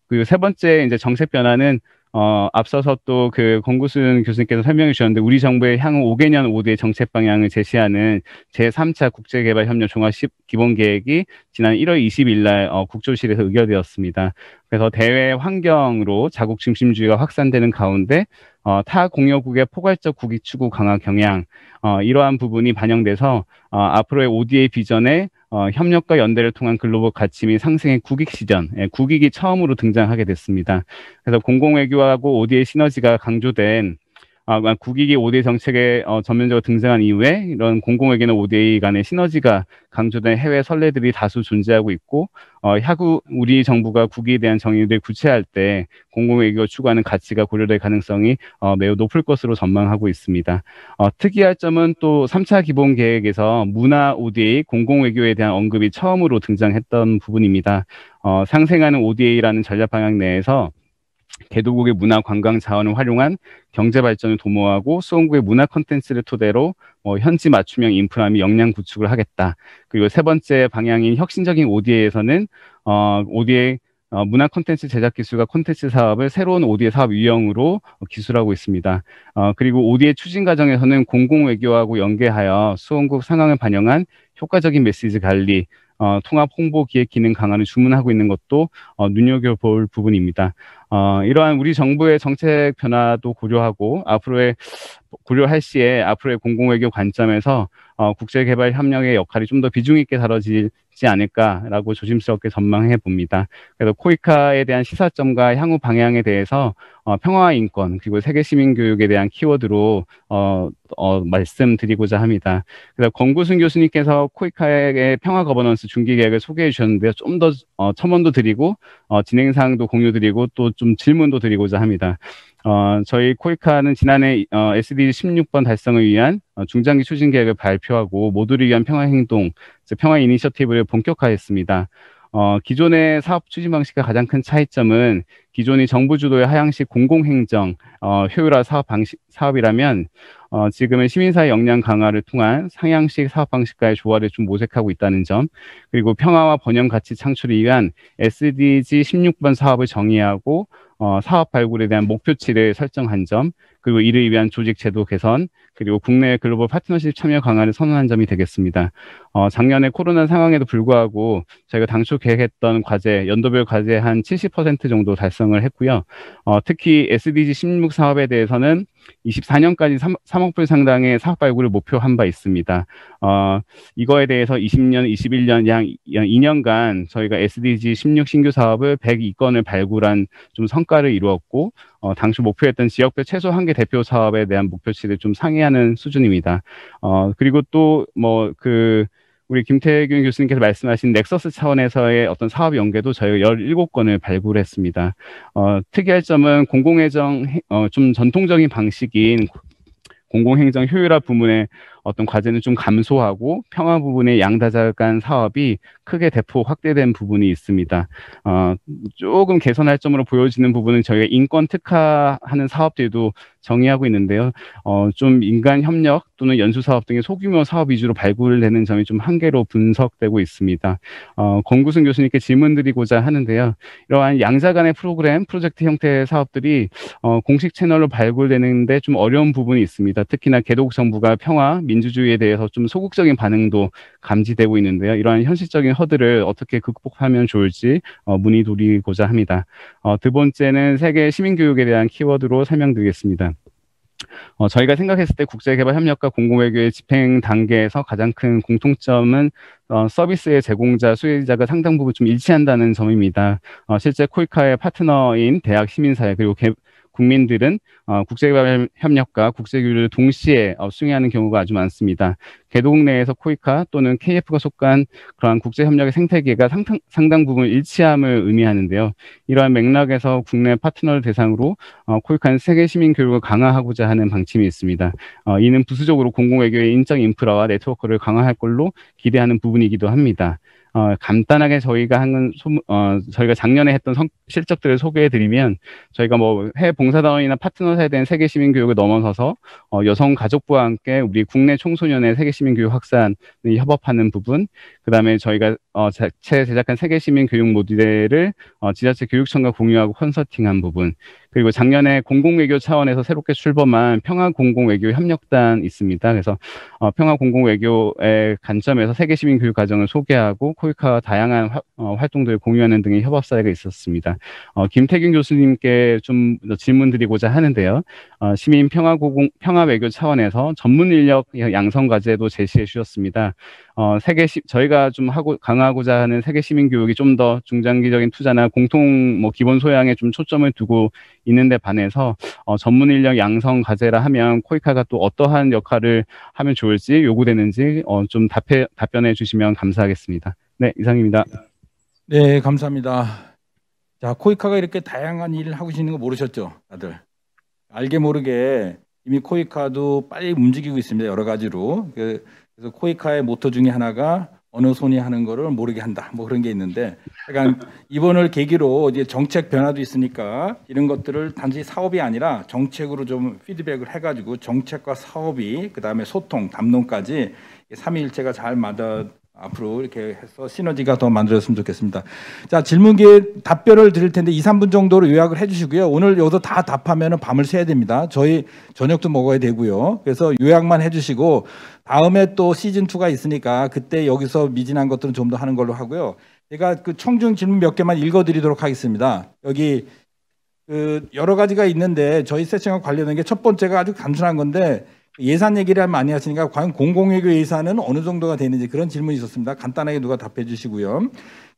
그리고 세 번째 이제 정책 변화는 앞서서 또 그 권구순 교수님께서 설명해 주셨는데 우리 정부의 향후 5개년 5대 정책 방향을 제시하는 제3차 국제개발협력 종합 기본계획이 지난 1월 20일 날 국조실에서 의결되었습니다. 그래서 대외 환경으로 자국 중심주의가 확산되는 가운데 타 공여국의 포괄적 국익 추구 강화 경향 이러한 부분이 반영돼서 앞으로의 ODA 비전에 협력과 연대를 통한 글로벌 가치 및 상생의 국익 실현, 국익이 처음으로 등장하게 됐습니다. 그래서 공공외교하고 ODA 시너지가 강조된 국익이 ODA 정책에 전면적으로 등장한 이후에 이런 공공외교나 ODA 간의 시너지가 강조된 해외 선례들이 다수 존재하고 있고 향후 우리 정부가 국익에 대한 정의를 구체할 때 공공외교가 추구하는 가치가 고려될 가능성이 매우 높을 것으로 전망하고 있습니다. 특이할 점은 또 3차 기본계획에서 문화 ODA, 공공외교에 대한 언급이 처음으로 등장했던 부분입니다. 상생하는 ODA라는 전략 방향 내에서 개도국의 문화 관광 자원을 활용한 경제 발전을 도모하고 수원국의 문화 콘텐츠를 토대로 현지 맞춤형 인프라 및 역량 구축을 하겠다. 그리고 세 번째 방향인 혁신적인 ODA에서는 ODA 문화 콘텐츠 제작 기술과 콘텐츠 사업을 새로운 ODA 사업 유형으로 기술하고 있습니다. 그리고 ODA 추진 과정에서는 공공외교하고 연계하여 수원국 상황을 반영한 효과적인 메시지 관리, 통합 홍보 기획 기능 강화를 주문하고 있는 것도 눈여겨볼 부분입니다. 이러한 우리 정부의 정책 변화도 고려하고 고려할 시에 앞으로의 공공외교 관점에서 국제개발 협력의 역할이 좀 더 비중 있게 다뤄지지 않을까라고 조심스럽게 전망해 봅니다. 그래서 코이카에 대한 시사점과 향후 방향에 대해서 평화와 인권 그리고 세계 시민 교육에 대한 키워드로 말씀드리고자 합니다. 그래서 권구순 교수님께서 코이카의 평화 거버넌스 중기 계획을 소개해 주셨는데요. 좀 더 첨언도 드리고 진행 사항도 공유드리고 또 좀 질문도 드리고자 합니다. 저희 코이카는 지난해 SDG 16번 달성을 위한 중장기 추진 계획을 발표하고 모두를 위한 평화 행동, 즉 평화 이니셔티브를 본격화했습니다. 기존의 사업 추진 방식과 가장 큰 차이점은 기존이 정부 주도의 하향식 공공행정, 효율화 사업이라면 지금은 시민사회 역량 강화를 통한 상향식 사업 방식과의 조화를 좀 모색하고 있다는 점, 그리고 평화와 번영 가치 창출을 위한 SDG 16번 사업을 정의하고 사업 발굴에 대한 목표치를 설정한 점, 그리고 이를 위한 조직 제도 개선, 그리고 국내 글로벌 파트너십 참여 강화를 선언한 점이 되겠습니다. 작년에 코로나 상황에도 불구하고 저희가 당초 계획했던 과제, 연도별 과제 한 70% 정도 달성을 했고요. 특히 SDG 16 사업에 대해서는 24년까지 3억 불 상당의 사업 발굴을 목표한 바 있습니다. 이거에 대해서 20년, 21년 양 2년간 저희가 SDG 16 신규 사업을 102건을 발굴한 좀 성과를 이루었고 당초 목표했던 지역별 최소 1개 대표 사업에 대한 목표치를 좀 상회하는 수준입니다. 그리고 또 우리 김태균 교수님께서 말씀하신 넥서스 차원에서의 어떤 사업 연계도 저희가 17건을 발굴했습니다. 특이할 점은 공공행정 좀 전통적인 방식인 공공행정 효율화 부문의 어떤 과제는 좀 감소하고 평화 부분의 양다자 간 사업이 크게 대폭 확대된 부분이 있습니다. 조금 개선할 점으로 보여지는 부분은 저희가 인권 특화하는 사업들도 정의하고 있는데요. 좀 인간 협력 또는 연수 사업 등의 소규모 사업 위주로 발굴되는 점이 좀 한계로 분석되고 있습니다. 권구순 교수님께 질문드리고자 하는데요. 이러한 양자 간의 프로젝트 형태의 사업들이 공식 채널로 발굴되는데 좀 어려운 부분이 있습니다. 특히나 개도국 정부가 평화, 민주주의에 대해서 좀 소극적인 반응도 감지되고 있는데요. 이러한 현실적인 허들을 어떻게 극복하면 좋을지 문의드리고자 합니다. 두 번째는 세계 시민교육에 대한 키워드로 설명드리겠습니다. 저희가 생각했을 때 국제개발협력과 공공외교의 집행 단계에서 가장 큰 공통점은 서비스의 제공자, 수혜자가 상당 부분 좀 일치한다는 점입니다. 실제 코이카의 파트너인 대학, 시민사회 그리고 국민들은 국제개발협력과 국제교류를 동시에 수행하는 경우가 아주 많습니다. 개도국 내에서 코이카 또는 KF가 속한 그러한 국제협력의 생태계가 상당 부분 일치함을 의미하는데요. 이러한 맥락에서 국내 파트너를 대상으로 코이카는 세계 시민 교육을 강화하고자 하는 방침이 있습니다. 이는 부수적으로 공공외교의 인적 인프라와 네트워크를 강화할 걸로 기대하는 부분이기도 합니다. 간단하게 저희가 저희가 작년에 했던 실적들을 소개해드리면 저희가 해외 봉사단원이나 파트너사에 대한 세계 시민 교육을 넘어서서 여성 가족부와 함께 우리 국내 청소년의 세계 시민 교육 확산을 협업하는 부분, 그 다음에 저희가 제작한 세계 시민 교육 모델을 지자체 교육청과 공유하고 컨설팅한 부분, 그리고 작년에 공공외교 차원에서 새롭게 출범한 평화공공외교 협력단 있습니다. 그래서 평화공공외교의 관점에서 세계 시민 교육 과정을 소개하고 코이카와 다양한 활동들을 공유하는 등의 협업 사례가 있었습니다. 김태균 교수님께 좀 질문드리고자 하는데요. 시민 평화외교 차원에서 전문 인력 양성 과제도 제시해 주셨습니다. 저희가 좀 강화하고자 하는 세계 시민 교육이 좀 더 중장기적인 투자나 공통 기본 소양에 좀 초점을 두고 있는데 반해서 전문 인력 양성 과제라 하면 코이카가 또 어떠한 역할을 하면 좋을지 요구되는지 좀 답변해 주시면 감사하겠습니다. 네, 이상입니다. 네, 감사합니다. 자, 코이카가 이렇게 다양한 일을 하고 있는 거 모르셨죠, 다들? 알게 모르게 이미 코이카도 빨리 움직이고 있습니다, 여러 가지로. 그래서 코이카의 모토 중에 하나가 어느 손이 하는 거를 모르게 한다, 뭐 그런 게 있는데, 그러니까 이번을 계기로 이제 정책 변화도 있으니까 이런 것들을 단지 사업이 아니라 정책으로 좀 피드백을 해가지고 정책과 사업이 그다음에 소통, 담론까지 삼위일체가 잘 맞아 앞으로 이렇게 해서 시너지가 더 만들어졌으면 좋겠습니다. 자, 질문기에 답변을 드릴 텐데 2, 3분 정도로 요약을 해주시고요. 오늘 여기서 다 답하면 밤을 새야 됩니다. 저희 저녁도 먹어야 되고요. 그래서 요약만 해주시고 다음에 또 시즌2가 있으니까 그때 여기서 미진한 것들은 좀 더 하는 걸로 하고요. 제가 그 청중 질문 몇 개만 읽어드리도록 하겠습니다. 여기 여러 가지가 있는데 저희 세션과 관련된 게 첫 번째가 아주 단순한 건데 예산 얘기를 많이 하시니까 과연 공공외교 예산은 어느 정도가 되는지 그런 질문이 있었습니다. 간단하게 누가 답해 주시고요.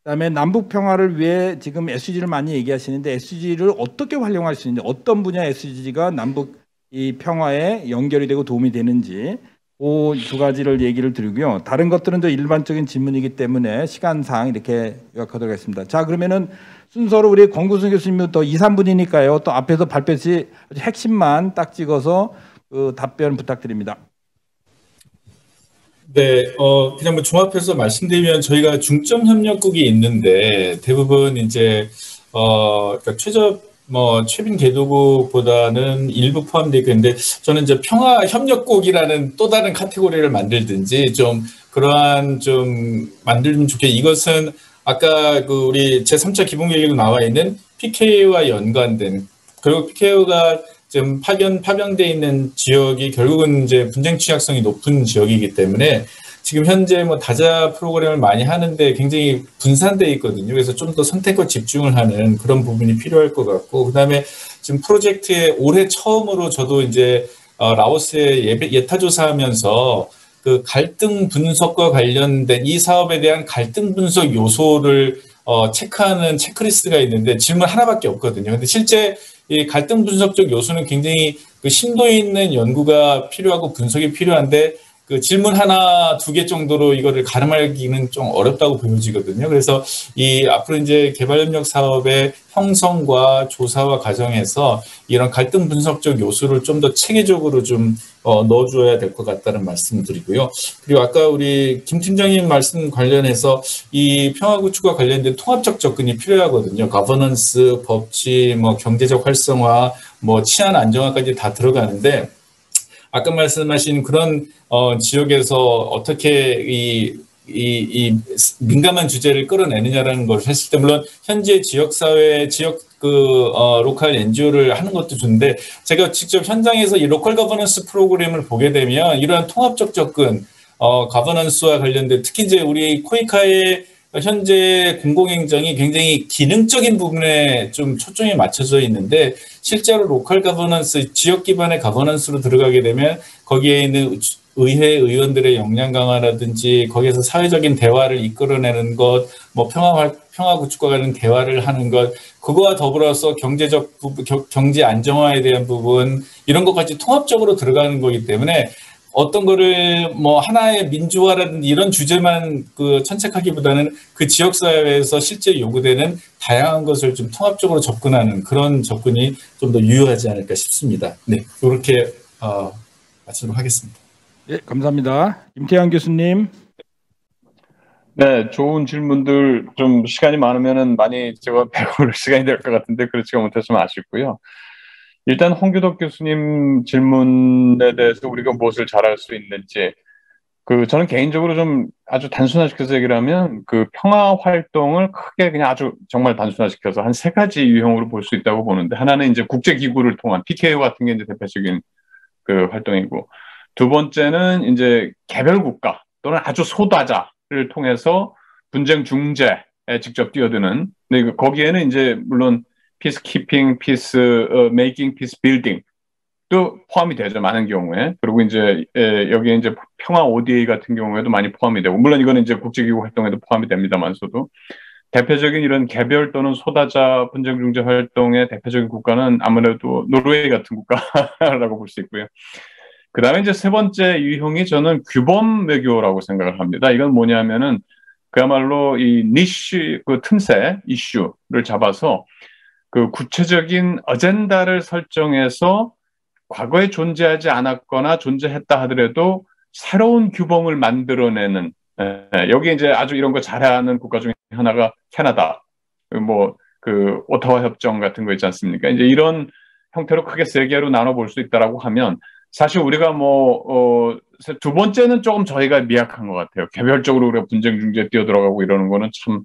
그다음에 남북 평화를 위해 지금 SDG를 많이 얘기하시는데 SDG를 어떻게 활용할 수 있는지, 어떤 분야 SDG가 남북 이 평화에 연결이 되고 도움이 되는지 그 두 가지를 얘기를 드리고요. 다른 것들은 저 일반적인 질문이기 때문에 시간상 이렇게 요약하도록 하겠습니다. 자, 그러면은 순서로 우리 권구순 교수님은 또 2, 3분이니까요. 또 앞에서 발표시 핵심만 딱 찍어서 그 답변 부탁드립니다. 네, 그냥 뭐 종합해서 말씀드리면 저희가 중점 협력국이 있는데 대부분 이제 그러니까 최빈 개도국보다는 일부 포함되어 있는데 저는 이제 평화 협력국이라는 또 다른 카테고리를 만들든지 좀 그러한 좀 만들면 좋겠. 이것은 아까 그 우리 제3차 기본계획에도 나와 있는 PK와 연관된, 그리고 PK가 지금 파병돼 있는 지역이 결국은 이제 분쟁 취약성이 높은 지역이기 때문에 지금 현재 뭐 다자 프로그램을 많이 하는데 굉장히 분산돼 있거든요. 그래서 좀 더 선택과 집중을 하는 그런 부분이 필요할 것 같고, 그다음에 지금 프로젝트에 올해 처음으로 저도 이제 라오스에 예타조사하면서 그 갈등 분석과 관련된 이 사업에 대한 갈등 분석 요소를 체크하는 체크리스트가 있는데 질문 하나밖에 없거든요. 근데 실제 이 갈등 분석적 요소는 굉장히 그 심도 있는 연구가 필요하고 분석이 필요한데 그 질문 하나, 두 개 정도로 이거를 가름하기는 좀 어렵다고 보여지거든요. 그래서 이 앞으로 이제 개발협력 사업의 형성과 조사와 과정에서 이런 갈등 분석적 요소를 좀 더 체계적으로 좀 넣어줘야 될 것 같다는 말씀드리고요. 그리고 아까 우리 김 팀장님 말씀 관련해서 이 평화 구축과 관련된 통합적 접근이 필요하거든요. 거버넌스, 법치, 뭐 경제적 활성화, 뭐 치안 안정화까지 다 들어가는데 아까 말씀하신 그런 지역에서 어떻게 이 민감한 주제를 끌어내느냐라는 걸 했을 때 물론 현재 지역사회, 로컬 NGO를 하는 것도 좋은데 제가 직접 현장에서 이 로컬 거버넌스 프로그램을 보게 되면 이러한 통합적 접근, 거버넌스와 관련된 특히 이제 우리 코이카의 현재 공공행정이 굉장히 기능적인 부분에 좀 초점이 맞춰져 있는데 실제로 로컬 거버넌스, 지역 기반의 거버넌스로 들어가게 되면 거기에 있는 의회 의원들의 역량 강화라든지 거기에서 사회적인 대화를 이끌어내는 것, 뭐 평화 구축과 관련 대화를 하는 것, 그거와 더불어서 경제적 부분, 경제 안정화에 대한 부분 이런 것까지 통합적으로 들어가는 거기 때문에 어떤 거를 뭐 하나의 민주화라든지 이런 주제만 그 천착하기보다는 그 지역사회에서 실제 요구되는 다양한 것을 좀 통합적으로 접근하는 그런 접근이 좀 더 유효하지 않을까 싶습니다. 네, 이렇게 마치도록 하겠습니다. 네, 감사합니다. 임태환 교수님. 네, 좋은 질문들 좀 시간이 많으면은 많이 제가 배울 시간이 될 것 같은데 그렇지가 못해서 아쉽고요. 일단 홍규덕 교수님 질문에 대해서 우리가 무엇을 잘할 수 있는지, 저는 개인적으로 좀 아주 단순화시켜서 얘기를 하면 그 평화 활동을 크게 그냥 아주 정말 단순화시켜서 한 세 가지 유형으로 볼 수 있다고 보는데, 하나는 이제 국제기구를 통한 PKO 같은 게 이제 대표적인 그 활동이고, 두 번째는 이제 개별 국가 또는 아주 소다자를 통해서 분쟁 중재에 직접 뛰어드는, 근데 거기에는 이제 물론 피스키핑, 피스 메이킹, 피스 빌딩 또 포함이 되죠, 많은 경우에. 그리고 이제 여기에 이제 평화 ODA 같은 경우에도 많이 포함이 되고, 물론 이거는 이제 국제기구 활동에도 포함이 됩니다만서도 대표적인 이런 개별 또는 소다자 분쟁 중재 활동의 대표적인 국가는 아무래도 노르웨이 같은 국가라고 볼 수 있고요. 그 다음에 이제 세 번째 유형이 저는 규범 외교라고 생각을 합니다. 이건 뭐냐면은 그야말로 이 니쉬, 그 틈새 이슈를 잡아서 그 구체적인 어젠다를 설정해서 과거에 존재하지 않았거나 존재했다 하더라도 새로운 규범을 만들어내는, 여기 이제 아주 이런 거 잘하는 국가 중에 하나가 캐나다, 뭐 그 오타와 협정 같은 거 있지 않습니까? 이제 이런 형태로 크게 세 개로 나눠볼 수 있다라고 하면, 사실 우리가 두 번째는 조금 저희가 미약한 것 같아요. 개별적으로 우리가 분쟁 중재에 뛰어들어가고 이러는 거는 참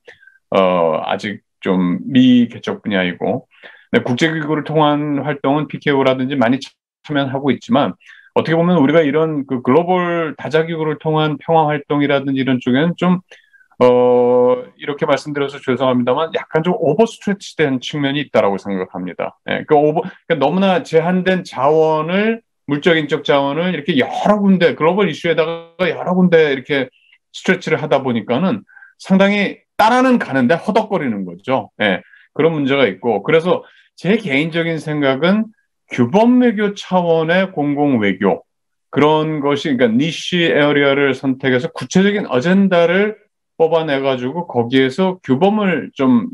아직 좀 미개척 분야이고, 국제기구를 통한 활동은 PKO라든지 많이 참여하고 있지만, 어떻게 보면 우리가 이런 그 글로벌 다자기구를 통한 평화 활동이라든지 이런 쪽에는 좀 이렇게 말씀드려서 죄송합니다만 약간 좀 오버스트레치된 측면이 있다라고 생각합니다. 그러니까 너무나 제한된 자원을, 물적 인적 자원을 이렇게 여러 군데 글로벌 이슈에다가 여러 군데 이렇게 스트레치를 하다 보니까는 상당히 따라는 가는데 허덕거리는 거죠. 그런 문제가 있고, 그래서 제 개인적인 생각은 규범 외교 차원의 공공 외교, 그런 것이, 그러니까 니쉬 에어리어를 선택해서 구체적인 어젠다를 뽑아내가지고 거기에서 규범을 좀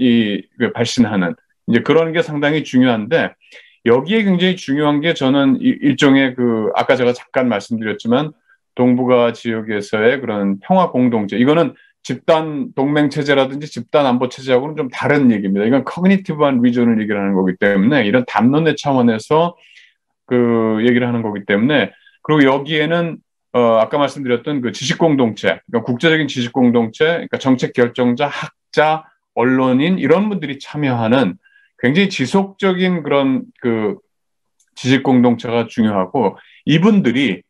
발신하는, 이제 그런 게 상당히 중요한데, 여기에 굉장히 중요한 게 저는 일종의 아까 제가 잠깐 말씀드렸지만 동북아 지역에서의 그런 평화 공동체, 이거는 집단 동맹 체제라든지 집단 안보 체제하고는 좀 다른 얘기입니다. 이건 커그니티브한 리전을 얘기를 하는 거기 때문에, 이런 담론의 차원에서 얘기를 하는 거기 때문에, 그리고 여기에는 아까 말씀드렸던 그 지식 공동체, 그러니까 국제적인 지식 공동체, 그러니까 정책 결정자, 학자, 언론인 이런 분들이 참여하는 굉장히 지속적인 그런 지식 공동체가 중요하고, 이분들이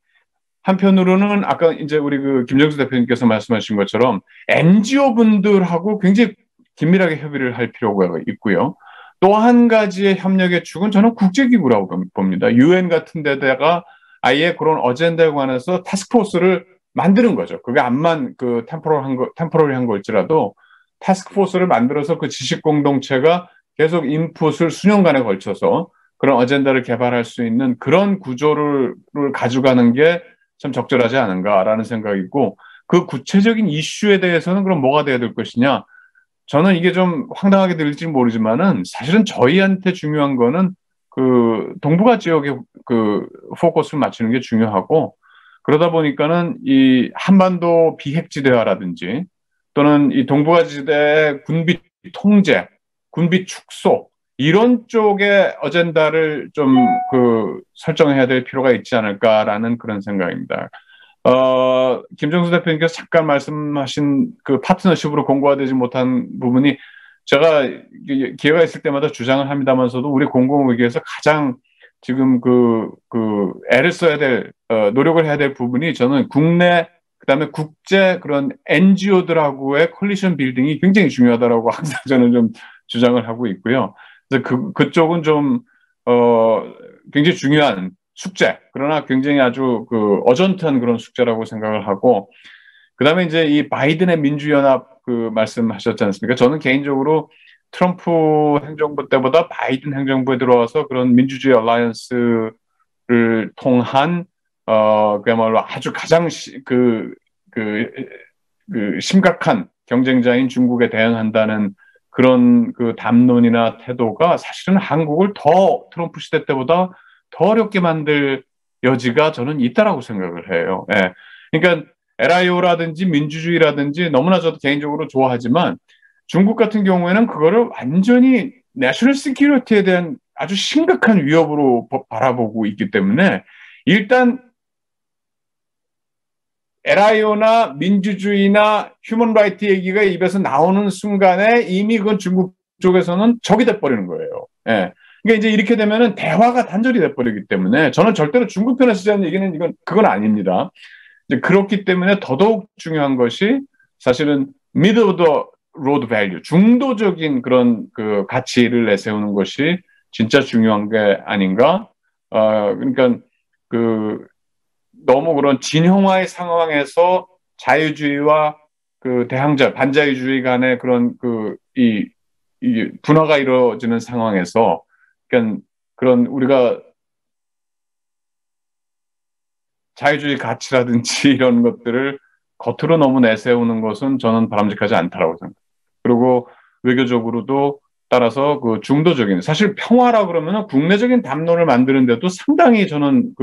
한편으로는 아까 이제 우리 김정수 대표님께서 말씀하신 것처럼 NGO 분들하고 굉장히 긴밀하게 협의를 할 필요가 있고요. 또 한 가지의 협력의 축은 저는 국제기구라고 봅니다. UN 같은 데다가 아예 그런 어젠다에 관해서 타스크포스를 만드는 거죠. 그게 암만 템포럴한 걸지라도 타스크포스를 만들어서 그 지식 공동체가 계속 인풋을 수년간에 걸쳐서 그런 어젠다를 개발할 수 있는 그런 구조를 가져가는 게 참 적절하지 않은가라는 생각이고, 그 구체적인 이슈에 대해서는 그럼 뭐가 돼야 될 것이냐? 저는 이게 좀 황당하게 들릴지 모르지만은 사실은 저희한테 중요한 거는 동북아 지역에 포커스를 맞추는 게 중요하고, 그러다 보니까는 이 한반도 비핵지대화라든지 또는 이 동북아 지대의 군비 통제, 군비 축소, 이런 쪽의 어젠다를 좀 설정해야 될 필요가 있지 않을까라는 그런 생각입니다. 김정수 대표님께서 잠깐 말씀하신 파트너십으로 공고화되지 못한 부분이, 제가 기회가 있을 때마다 주장을 합니다만서도 우리 공공외교에서 가장 지금 애를 써야 될, 노력을 해야 될 부분이, 저는 국내, 그다음에 국제 그런 NGO들하고의 콜리션 빌딩이 굉장히 중요하다라고 항상 저는 좀 주장을 하고 있고요. 그래서 그쪽은 좀 굉장히 중요한 숙제, 그러나 굉장히 아주 어전트한 그런 숙제라고 생각을 하고, 그다음에 이제 이 바이든의 민주연합 말씀하셨지 않습니까? 저는 개인적으로 트럼프 행정부 때보다 바이든 행정부에 들어와서 그런 민주주의 얼라이언스를 통한 그야말로 아주 가장 심각한 경쟁자인 중국에 대응한다는 그런 담론이나 태도가 사실은 한국을 트럼프 시대 때보다 더 어렵게 만들 여지가 저는 있다라고 생각을 해요. 그러니까 LIO라든지 민주주의라든지 너무나 저도 개인적으로 좋아하지만, 중국 같은 경우에는 그거를 완전히 내셔널 시큐리티에 대한 아주 심각한 위협으로 바라보고 있기 때문에, 일단 LIO나 민주주의나 휴먼 라이트 얘기가 입에서 나오는 순간에 이미 그건 중국 쪽에서는 적이 돼버리는 거예요. 예. 그러니까 이제 이렇게 되면은 대화가 단절이 돼버리기 때문에 저는 절대로 중국 편에 쓰자는 얘기는 그건 아닙니다. 이제 그렇기 때문에 더더욱 중요한 것이 사실은 middle of the road value, 중도적인 그런 그 가치를 내세우는 것이 진짜 중요한 게 아닌가. 그러니까 그 너무 그런 진영화의 상황에서 자유주의와 그 대항자, 반자유주의 간의 그런 이 분화가 이루어지는 상황에서 그러니까 그런 우리가 자유주의 가치라든지 이런 것들을 겉으로 너무 내세우는 것은 저는 바람직하지 않다라고 생각합니다. 그리고 외교적으로도 따라서 그 중도적인, 사실 평화라 그러면은 국내적인 담론을 만드는데도 상당히 저는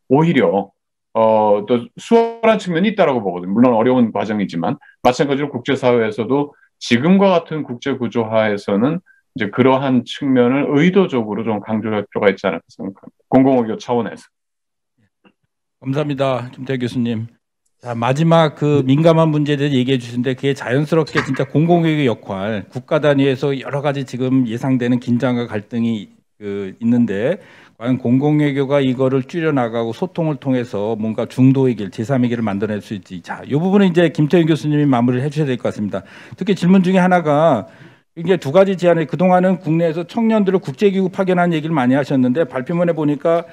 오히려 또 수월한 측면이 있다라고 보거든요. 물론 어려운 과정이지만 마찬가지로 국제사회에서도 지금과 같은 국제 구조하에서는 이제 그러한 측면을 의도적으로 좀 강조할 필요가 있지 않을까 생각합니다. 공공외교 차원에서. 감사합니다, 김태희 교수님. 자, 마지막 그 민감한 문제에 대해 얘기해 주신데 그게 자연스럽게 진짜 공공외교 역할, 국가 단위에서 여러 가지 지금 예상되는 긴장과 갈등이 있는데 과연 공공외교가 이거를 줄여나가고 소통을 통해서 뭔가 중도의 길, 제3의 길을 만들어낼 수 있지. 자, 이 부분은 이제 김태희 교수님이 마무리를 해주셔야 될 것 같습니다. 특히 질문 중에 하나가 이게 두 가지 제안을 그동안은 국내에서 청년들을 국제기구 파견하는 얘기를 많이 하셨는데 발표문에 보니까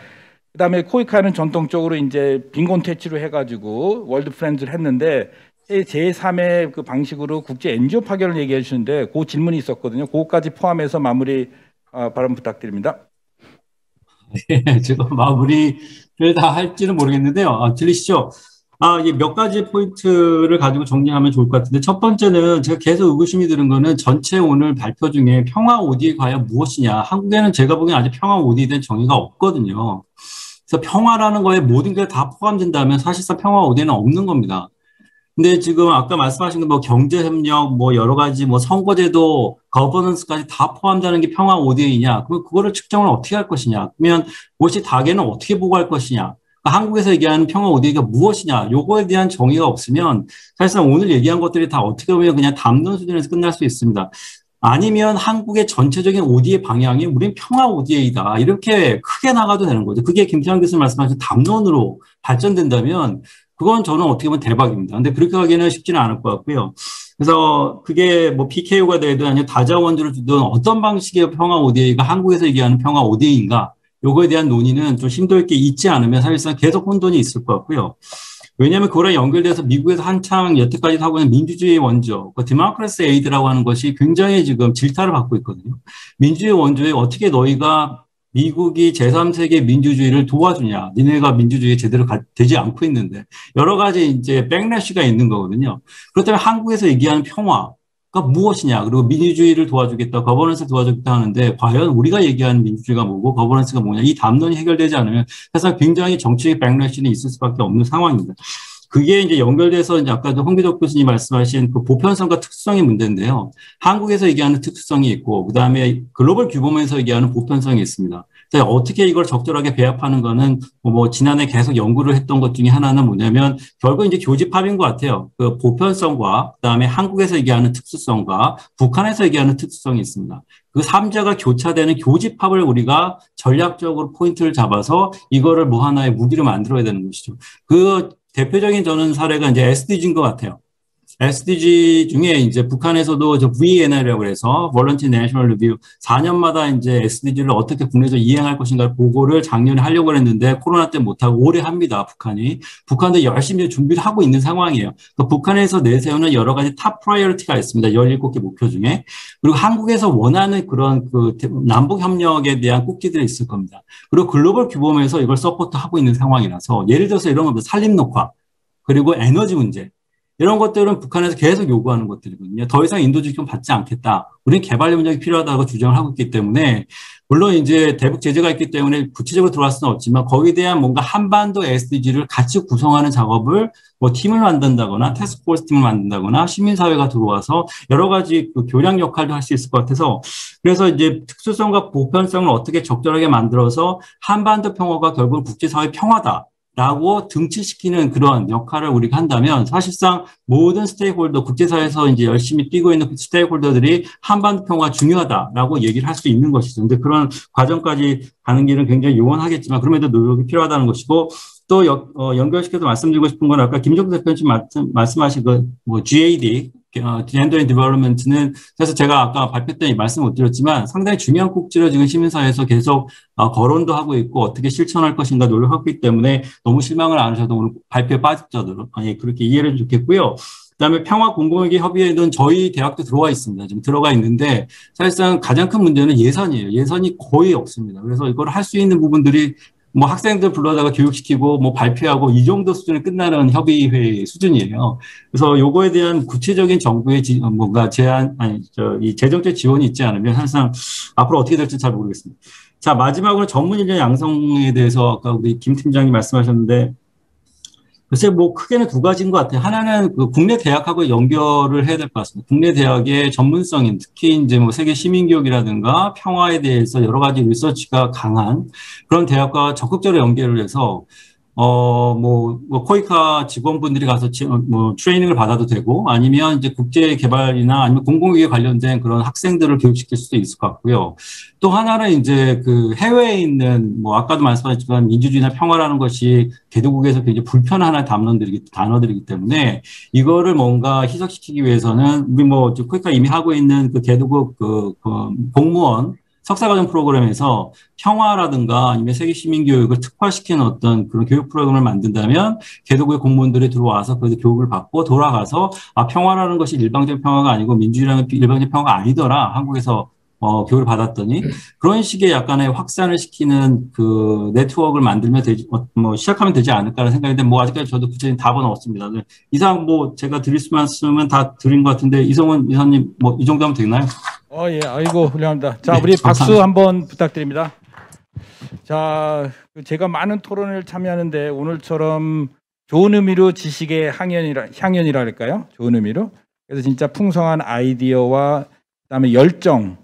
그다음에 코이카는 전통적으로 이제 빈곤 퇴치로 해가지고 월드 프렌즈를 했는데 제3의 그 방식으로 국제 NGO 파견을 얘기해 주시는데 그 질문이 있었거든요. 그것까지 포함해서 마무리 발언 부탁드립니다. 네, 지금 마무리를 다 할지는 모르겠는데요. 들리시죠? 이게 몇 가지 포인트를 가지고 정리하면 좋을 것 같은데 첫 번째는 제가 계속 의구심이 드는 거는 전체 오늘 발표 중에 평화 ODA 과연 무엇이냐. 한국에는 제가 보기엔 아직 평화 ODA에 대한 정의가 없거든요. 그래서 평화라는 거에 모든 게 다 포함된다면 사실상 평화 ODA는 없는 겁니다. 근데 지금 아까 말씀하신 거 뭐 경제협력, 뭐 여러 가지 뭐 선거제도, 거버넌스까지 다 포함되는 게 평화 ODA이냐? 그럼 그거를 측정을 어떻게 할 것이냐? 그러면 그것이 다계는 어떻게 보고할 것이냐? 그러니까 한국에서 얘기하는 평화 ODA가 무엇이냐? 요거에 대한 정의가 없으면 사실상 오늘 얘기한 것들이 다 어떻게 보면 그냥 담론 수준에서 끝날 수 있습니다. 아니면 한국의 전체적인 ODA 방향이 우린 평화 ODA이다. 이렇게 크게 나가도 되는 거죠. 그게 김태환 교수님 말씀하신 담론으로 발전된다면 그건 저는 어떻게 보면 대박입니다. 근데 그렇게 하기는 쉽지는 않을 것 같고요. 그래서 그게 뭐 PKO가 되든 아니면 다자원주를 주든 어떤 방식의 평화 ODA가 한국에서 얘기하는 평화 ODA인가 요거에 대한 논의는 좀 심도 있게 있지 않으면 사실상 계속 혼돈이 있을 것 같고요. 왜냐하면 그거랑 연결돼서 미국에서 한창 여태까지 하고 있는 민주주의 원조, 그 디모크래시 에이드라고 하는 것이 굉장히 지금 질타를 받고 있거든요. 민주주의 원조에 어떻게 너희가 미국이 제3세계 민주주의를 도와주냐. 니네가 민주주의에 제대로 되지 않고 있는데. 여러 가지 이제 백래시가 있는 거거든요. 그렇다면 한국에서 얘기하는 평화가 무엇이냐. 그리고 민주주의를 도와주겠다. 거버넌스를 도와주겠다 하는데 과연 우리가 얘기하는 민주주의가 뭐고 거버넌스가 뭐냐. 이 담론이 해결되지 않으면 사실 굉장히 정치적 백래시는 있을 수밖에 없는 상황입니다. 그게 이제 연결돼서 이제 아까도 홍기덕 교수님 말씀하신 그 보편성과 특수성의 문제인데요. 한국에서 얘기하는 특수성이 있고, 그 다음에 글로벌 규모에서 얘기하는 보편성이 있습니다. 어떻게 이걸 적절하게 배합하는 거는 뭐 지난해 계속 연구를 했던 것 중에 하나는 뭐냐면 결국 이제 교집합인 것 같아요. 그 보편성과 그 다음에 한국에서 얘기하는 특수성과 북한에서 얘기하는 특수성이 있습니다. 그 3자가 교차되는 교집합을 우리가 전략적으로 포인트를 잡아서 이거를 뭐 하나의 무기로 만들어야 되는 것이죠. 그 대표적인 저는 사례가 이제 SDG인 것 같아요. SDG 중에 이제 북한에서도 저 VNL이라고 해서 Voluntary National Review 4년마다 이제 SDG를 어떻게 국내에서 이행할 것인가 보고를 작년에 하려고 했는데 코로나 때문에 못하고 올해 합니다. 북한이. 북한도 열심히 준비를 하고 있는 상황이에요. 그러니까 북한에서 내세우는 여러 가지 탑 프라이어리티가 있습니다. 17개 목표 중에. 그리고 한국에서 원하는 그런 그 남북 협력에 대한 꼭지들이 있을 겁니다. 그리고 글로벌 규모에서 이걸 서포트하고 있는 상황이라서 예를 들어서 이런 겁니다. 산림 녹화 그리고 에너지 문제. 이런 것들은 북한에서 계속 요구하는 것들이거든요. 더 이상 인도 지원 받지 않겠다. 우리는 개발 협력이 필요하다고 주장을 하고 있기 때문에 물론 이제 대북 제재가 있기 때문에 구체적으로 들어갈 수는 없지만 거기에 대한 뭔가 한반도 SDG를 같이 구성하는 작업을 뭐 팀을 만든다거나 태스크포스 팀을 만든다거나 시민사회가 들어와서 여러 가지 그 교량 역할도 할 수 있을 것 같아서 그래서 이제 특수성과 보편성을 어떻게 적절하게 만들어서 한반도 평화가 결국 국제사회 평화다. 라고 등치시키는 그런 역할을 우리가 한다면 사실상 모든 스테이크홀더, 국제사회에서 이제 열심히 뛰고 있는 스테이크홀더들이 한반도 평화 중요하다라고 얘기를 할 수 있는 것이죠. 근데 그런 과정까지 가는 길은 굉장히 요원하겠지만 그럼에도 노력이 필요하다는 것이고 또 연결시켜서 말씀드리고 싶은 건 아까 김정수 대표님 말씀하신 뭐 GAD, Gender and Development는 그래서 제가 아까 발표 때 말씀 못 드렸지만 상당히 중요한 꼭지로 지금 시민사회에서 계속 거론도 하고 있고 어떻게 실천할 것인가 노력하고 있기 때문에 너무 실망을 안 하셔도 오늘 발표에 빠졌죠. 그렇게 이해를 해주면 좋겠고요. 그다음에 평화 공공회계 협의회는 저희 대학도 들어와 있습니다. 지금 들어가 있는데 사실상 가장 큰 문제는 예산이에요. 예산이 거의 없습니다. 그래서 이걸 할 수 있는 부분들이 뭐 학생들 불러다가 교육시키고 뭐 발표하고 이 정도 수준에 끝나는 협의회 수준이에요. 그래서 요거에 대한 구체적인 정부의 뭔가 이 재정적 지원이 있지 않으면 사실상 앞으로 어떻게 될지 잘 모르겠습니다. 자, 마지막으로 전문 인력 양성에 대해서 아까 우리 김 팀장님 말씀하셨는데 글쎄 뭐 크게는 두 가지인 것 같아요. 하나는 그 국내 대학하고 연결을 해야 될 것 같습니다. 국내 대학의 전문성인 특히 이제 뭐 세계 시민교육이라든가 평화에 대해서 여러 가지 리서치가 강한 그런 대학과 적극적으로 연결을 해서 코이카 직원분들이 가서 트레이닝을 받아도 되고 아니면 이제 국제 개발이나 아니면 공공위기에 관련된 그런 학생들을 교육시킬 수도 있을 것 같고요. 또 하나는 이제 그 해외에 있는 뭐 아까도 말씀하셨지만 민주주의나 평화라는 것이 개도국에서 굉장히 불편한 하나의 단어들이기 때문에 이거를 뭔가 희석시키기 위해서는 우리 뭐 코이카 이미 하고 있는 그 개도국 그 공무원 석사과정 프로그램에서 평화라든가 아니면 세계 시민교육을 특화시키는 어떤 그런 교육 프로그램을 만든다면 개도국의 공무원들이 들어와서 그 교육을 받고 돌아가서 평화라는 것이 일방적인 평화가 아니고 민주주의라는 일방적인 평화가 아니더라. 한국에서 교육을 받았더니 그런 식의 약간의 확산을 시키는 그 네트워크를 만들면 시작하면 되지 않을까라는 생각인데 아직까지 저도 구체적인 답은 없습니다. 이상 제가 드릴 말씀은 다 드린 것 같은데 이성훈 이사님 이 정도 하면 되나요? 예, 아이고 훌륭합니다. 자, 네, 우리 박수 감사합니다. 한번 부탁드립니다. 자, 제가 많은 토론을 참여하는데 오늘처럼 좋은 의미로 지식의 향연이라 할까요? 좋은 의미로. 그래서 진짜 풍성한 아이디어와 그다음에 열정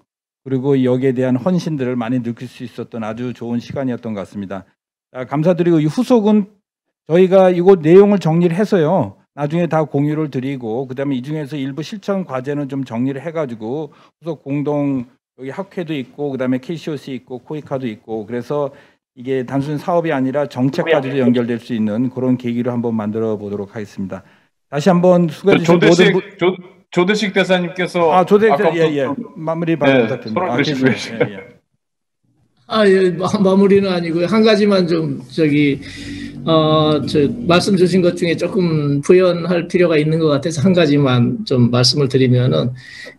그리고 여기에 대한 헌신들을 많이 느낄 수 있었던 아주 좋은 시간이었던 것 같습니다. 자, 감사드리고 이 후속은 저희가 이거 내용을 정리를 해서요. 나중에 다 공유를 드리고 그다음에 이 중에서 일부 실천 과제는 좀 정리를 해가지고 후속 공동 여기 학회도 있고 그다음에 KCOC 있고 코이카도 있고 그래서 이게 단순 사업이 아니라 정책까지도 연결될 수 있는 그런 계기로 한번 만들어 보도록 하겠습니다. 다시 한번 수고해 주신 모든 조대식 대사님께서 조대식 마무리 부탁드립니다. 마무리는 아니고요. 한 가지만 좀 말씀 주신 것 중에 조금 부연할 필요가 있는 것 같아서 한 가지만 좀 말씀을 드리면은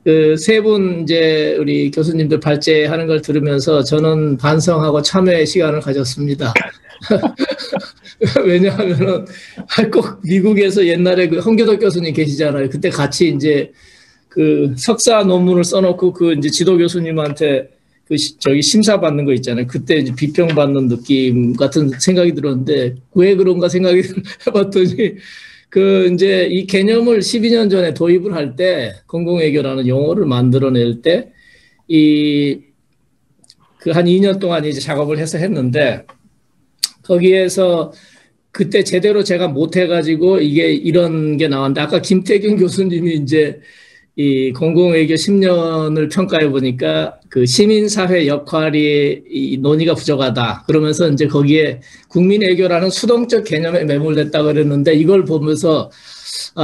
그 세 분 이제 우리 교수님들 발제하는 걸 들으면서 저는 반성하고 참여의 시간을 가졌습니다. 왜냐하면은 꼭 미국에서 옛날에 그 홍교덕 교수님 계시잖아요. 그때 같이 이제 그 석사 논문을 써놓고 그 이제 지도 교수님한테 심사 받는 거 있잖아요. 그때 이제 비평받는 느낌 같은 생각이 들었는데 왜 그런가 생각이 해봤더니 이제 이 개념을 12년 전에 도입을 할 때 공공외교라는 용어를 만들어낼 때 한 2년 동안 이제 작업을 해서 했는데 거기에서 그때 제대로 제가 못해가지고 이게 이런 게 나왔는데 아까 김태균 교수님이 이제 이 공공외교 10년을 평가해 보니까 그 시민사회 역할이 이 논의가 부족하다. 그러면서 이제 거기에 국민외교라는 수동적 개념에 매몰됐다 그랬는데 이걸 보면서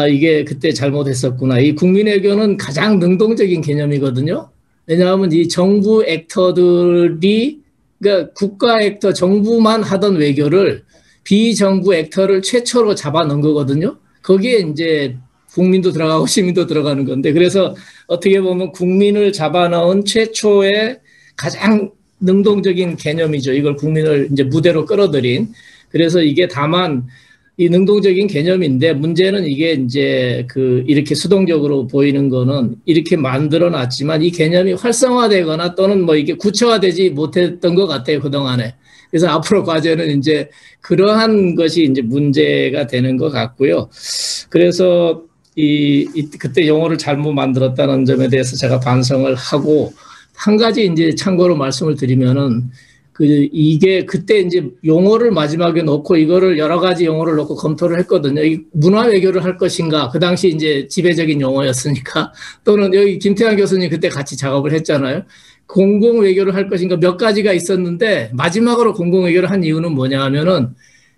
이게 그때 잘못했었구나. 이 국민외교는 가장 능동적인 개념이거든요. 왜냐하면 이 정부 액터들이 그러니까 국가 액터 정부만 하던 외교를 비정부 액터를 최초로 잡아놓은 거거든요. 거기에 이제 국민도 들어가고 시민도 들어가는 건데 그래서 어떻게 보면 국민을 잡아넣은 최초의 가장 능동적인 개념이죠. 이걸 국민을 이제 무대로 끌어들인. 그래서 이게 다만 이 능동적인 개념인데 문제는 이게 이제 이렇게 수동적으로 보이는 거는 이렇게 만들어 놨지만 이 개념이 활성화되거나 또는 이게 구체화되지 못했던 것 같아요. 그동안에. 그래서 앞으로 과제는 이제 그러한 것이 이제 문제가 되는 것 같고요. 그래서 그때 용어를 잘못 만들었다는 점에 대해서 제가 반성을 하고 한 가지 이제 참고로 말씀을 드리면은 이게 그때 이제 용어를 마지막에 놓고 이거를 여러 가지 용어를 놓고 검토를 했거든요. 이 문화 외교를 할 것인가. 그 당시 이제 지배적인 용어였으니까. 또는 여기 김태환 교수님 그때 같이 작업을 했잖아요. 공공 외교를 할 것인가 몇 가지가 있었는데 마지막으로 공공 외교를 한 이유는 뭐냐 하면은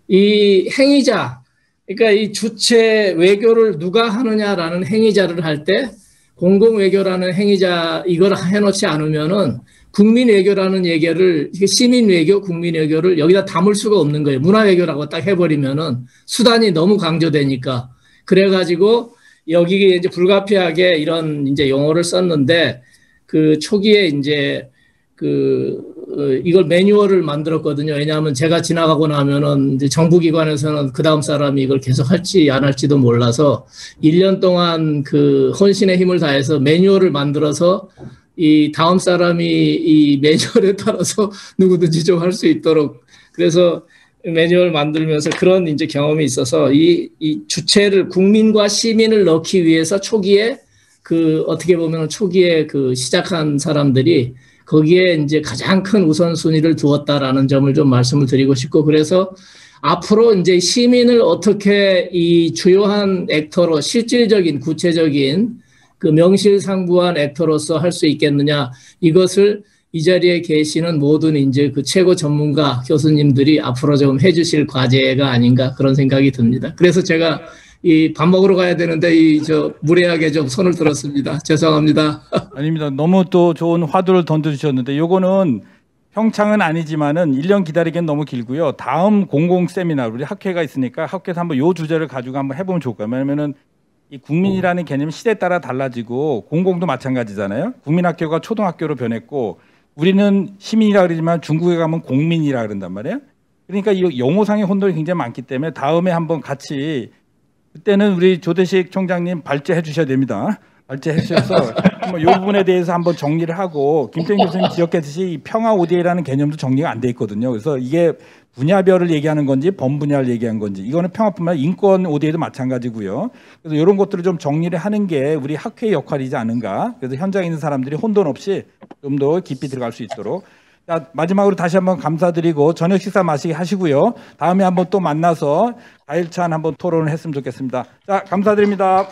이 행위자, 그러니까 이 주체 외교를 누가 하느냐라는 행위자를 할 때 공공 외교라는 행위자 이걸 해놓지 않으면은 국민 외교라는 얘기를 시민 외교, 국민 외교를 여기다 담을 수가 없는 거예요. 문화 외교라고 딱 해버리면은 수단이 너무 강조되니까. 그래가지고 여기에 이제 불가피하게 이런 이제 용어를 썼는데 그 초기에 이제 이걸 매뉴얼을 만들었거든요. 왜냐하면 제가 지나가고 나면은 이제 정부기관에서는 그 다음 사람이 이걸 계속 할지 안 할지도 몰라서 1년 동안 그 혼신의 힘을 다해서 매뉴얼을 만들어서 이 다음 사람이 이 매뉴얼에 따라서 누구든지 좀 할 수 있도록 그래서 매뉴얼 만들면서 그런 이제 경험이 있어서 이 주체를 국민과 시민을 넣기 위해서 초기에 어떻게 보면 초기에 시작한 사람들이 거기에 이제 가장 큰 우선순위를 두었다라는 점을 좀 말씀을 드리고 싶고 그래서 앞으로 이제 시민을 어떻게 이 주요한 액터로 실질적인 구체적인 명실상부한 액터로서 할 수 있겠느냐 이것을 이 자리에 계시는 모든 이제 최고 전문가 교수님들이 앞으로 좀 해주실 과제가 아닌가 그런 생각이 듭니다. 그래서 제가 밥 먹으러 가야 되는데 무례하게 좀 손을 들었습니다. 죄송합니다. 아닙니다. 너무 또 좋은 화두를 던져주셨는데 요거는 평창은 아니지만은 1년 기다리기엔 너무 길고요. 다음 공공 세미나 우리 학회가 있으니까 학회에서 한번 요 주제를 가지고 한번 해보면 좋을 거예요. 왜냐면은 이 국민이라는 개념이 시대에 따라 달라지고 공공도 마찬가지잖아요. 국민학교가 초등학교로 변했고 우리는 시민이라 그러지만 중국에 가면 공민이라 그런단 말이에요. 그러니까 이 용어상의 혼돈이 굉장히 많기 때문에 다음에 한번 같이 그때는 우리 조대식 총장님 발제해 주셔야 됩니다. 발제해 주셔서 이 부분에 대해서 한번 정리를 하고 김태균 교수님 지적했듯이 이 평화 ODA라는 개념도 정리가 안 돼 있거든요. 그래서 이게 분야별을 얘기하는 건지 범분야를 얘기한 건지 이거는 평화뿐만 아니라 인권 ODA도 마찬가지고요. 그래서 이런 것들을 좀 정리를 하는 게 우리 학회의 역할이지 않은가. 그래서 현장에 있는 사람들이 혼돈 없이 좀 더 깊이 들어갈 수 있도록. 자, 마지막으로 다시 한번 감사드리고 저녁 식사 마시게 하시고요. 다음에 한번 또 만나서 4일차 한번 토론을 했으면 좋겠습니다. 자, 감사드립니다.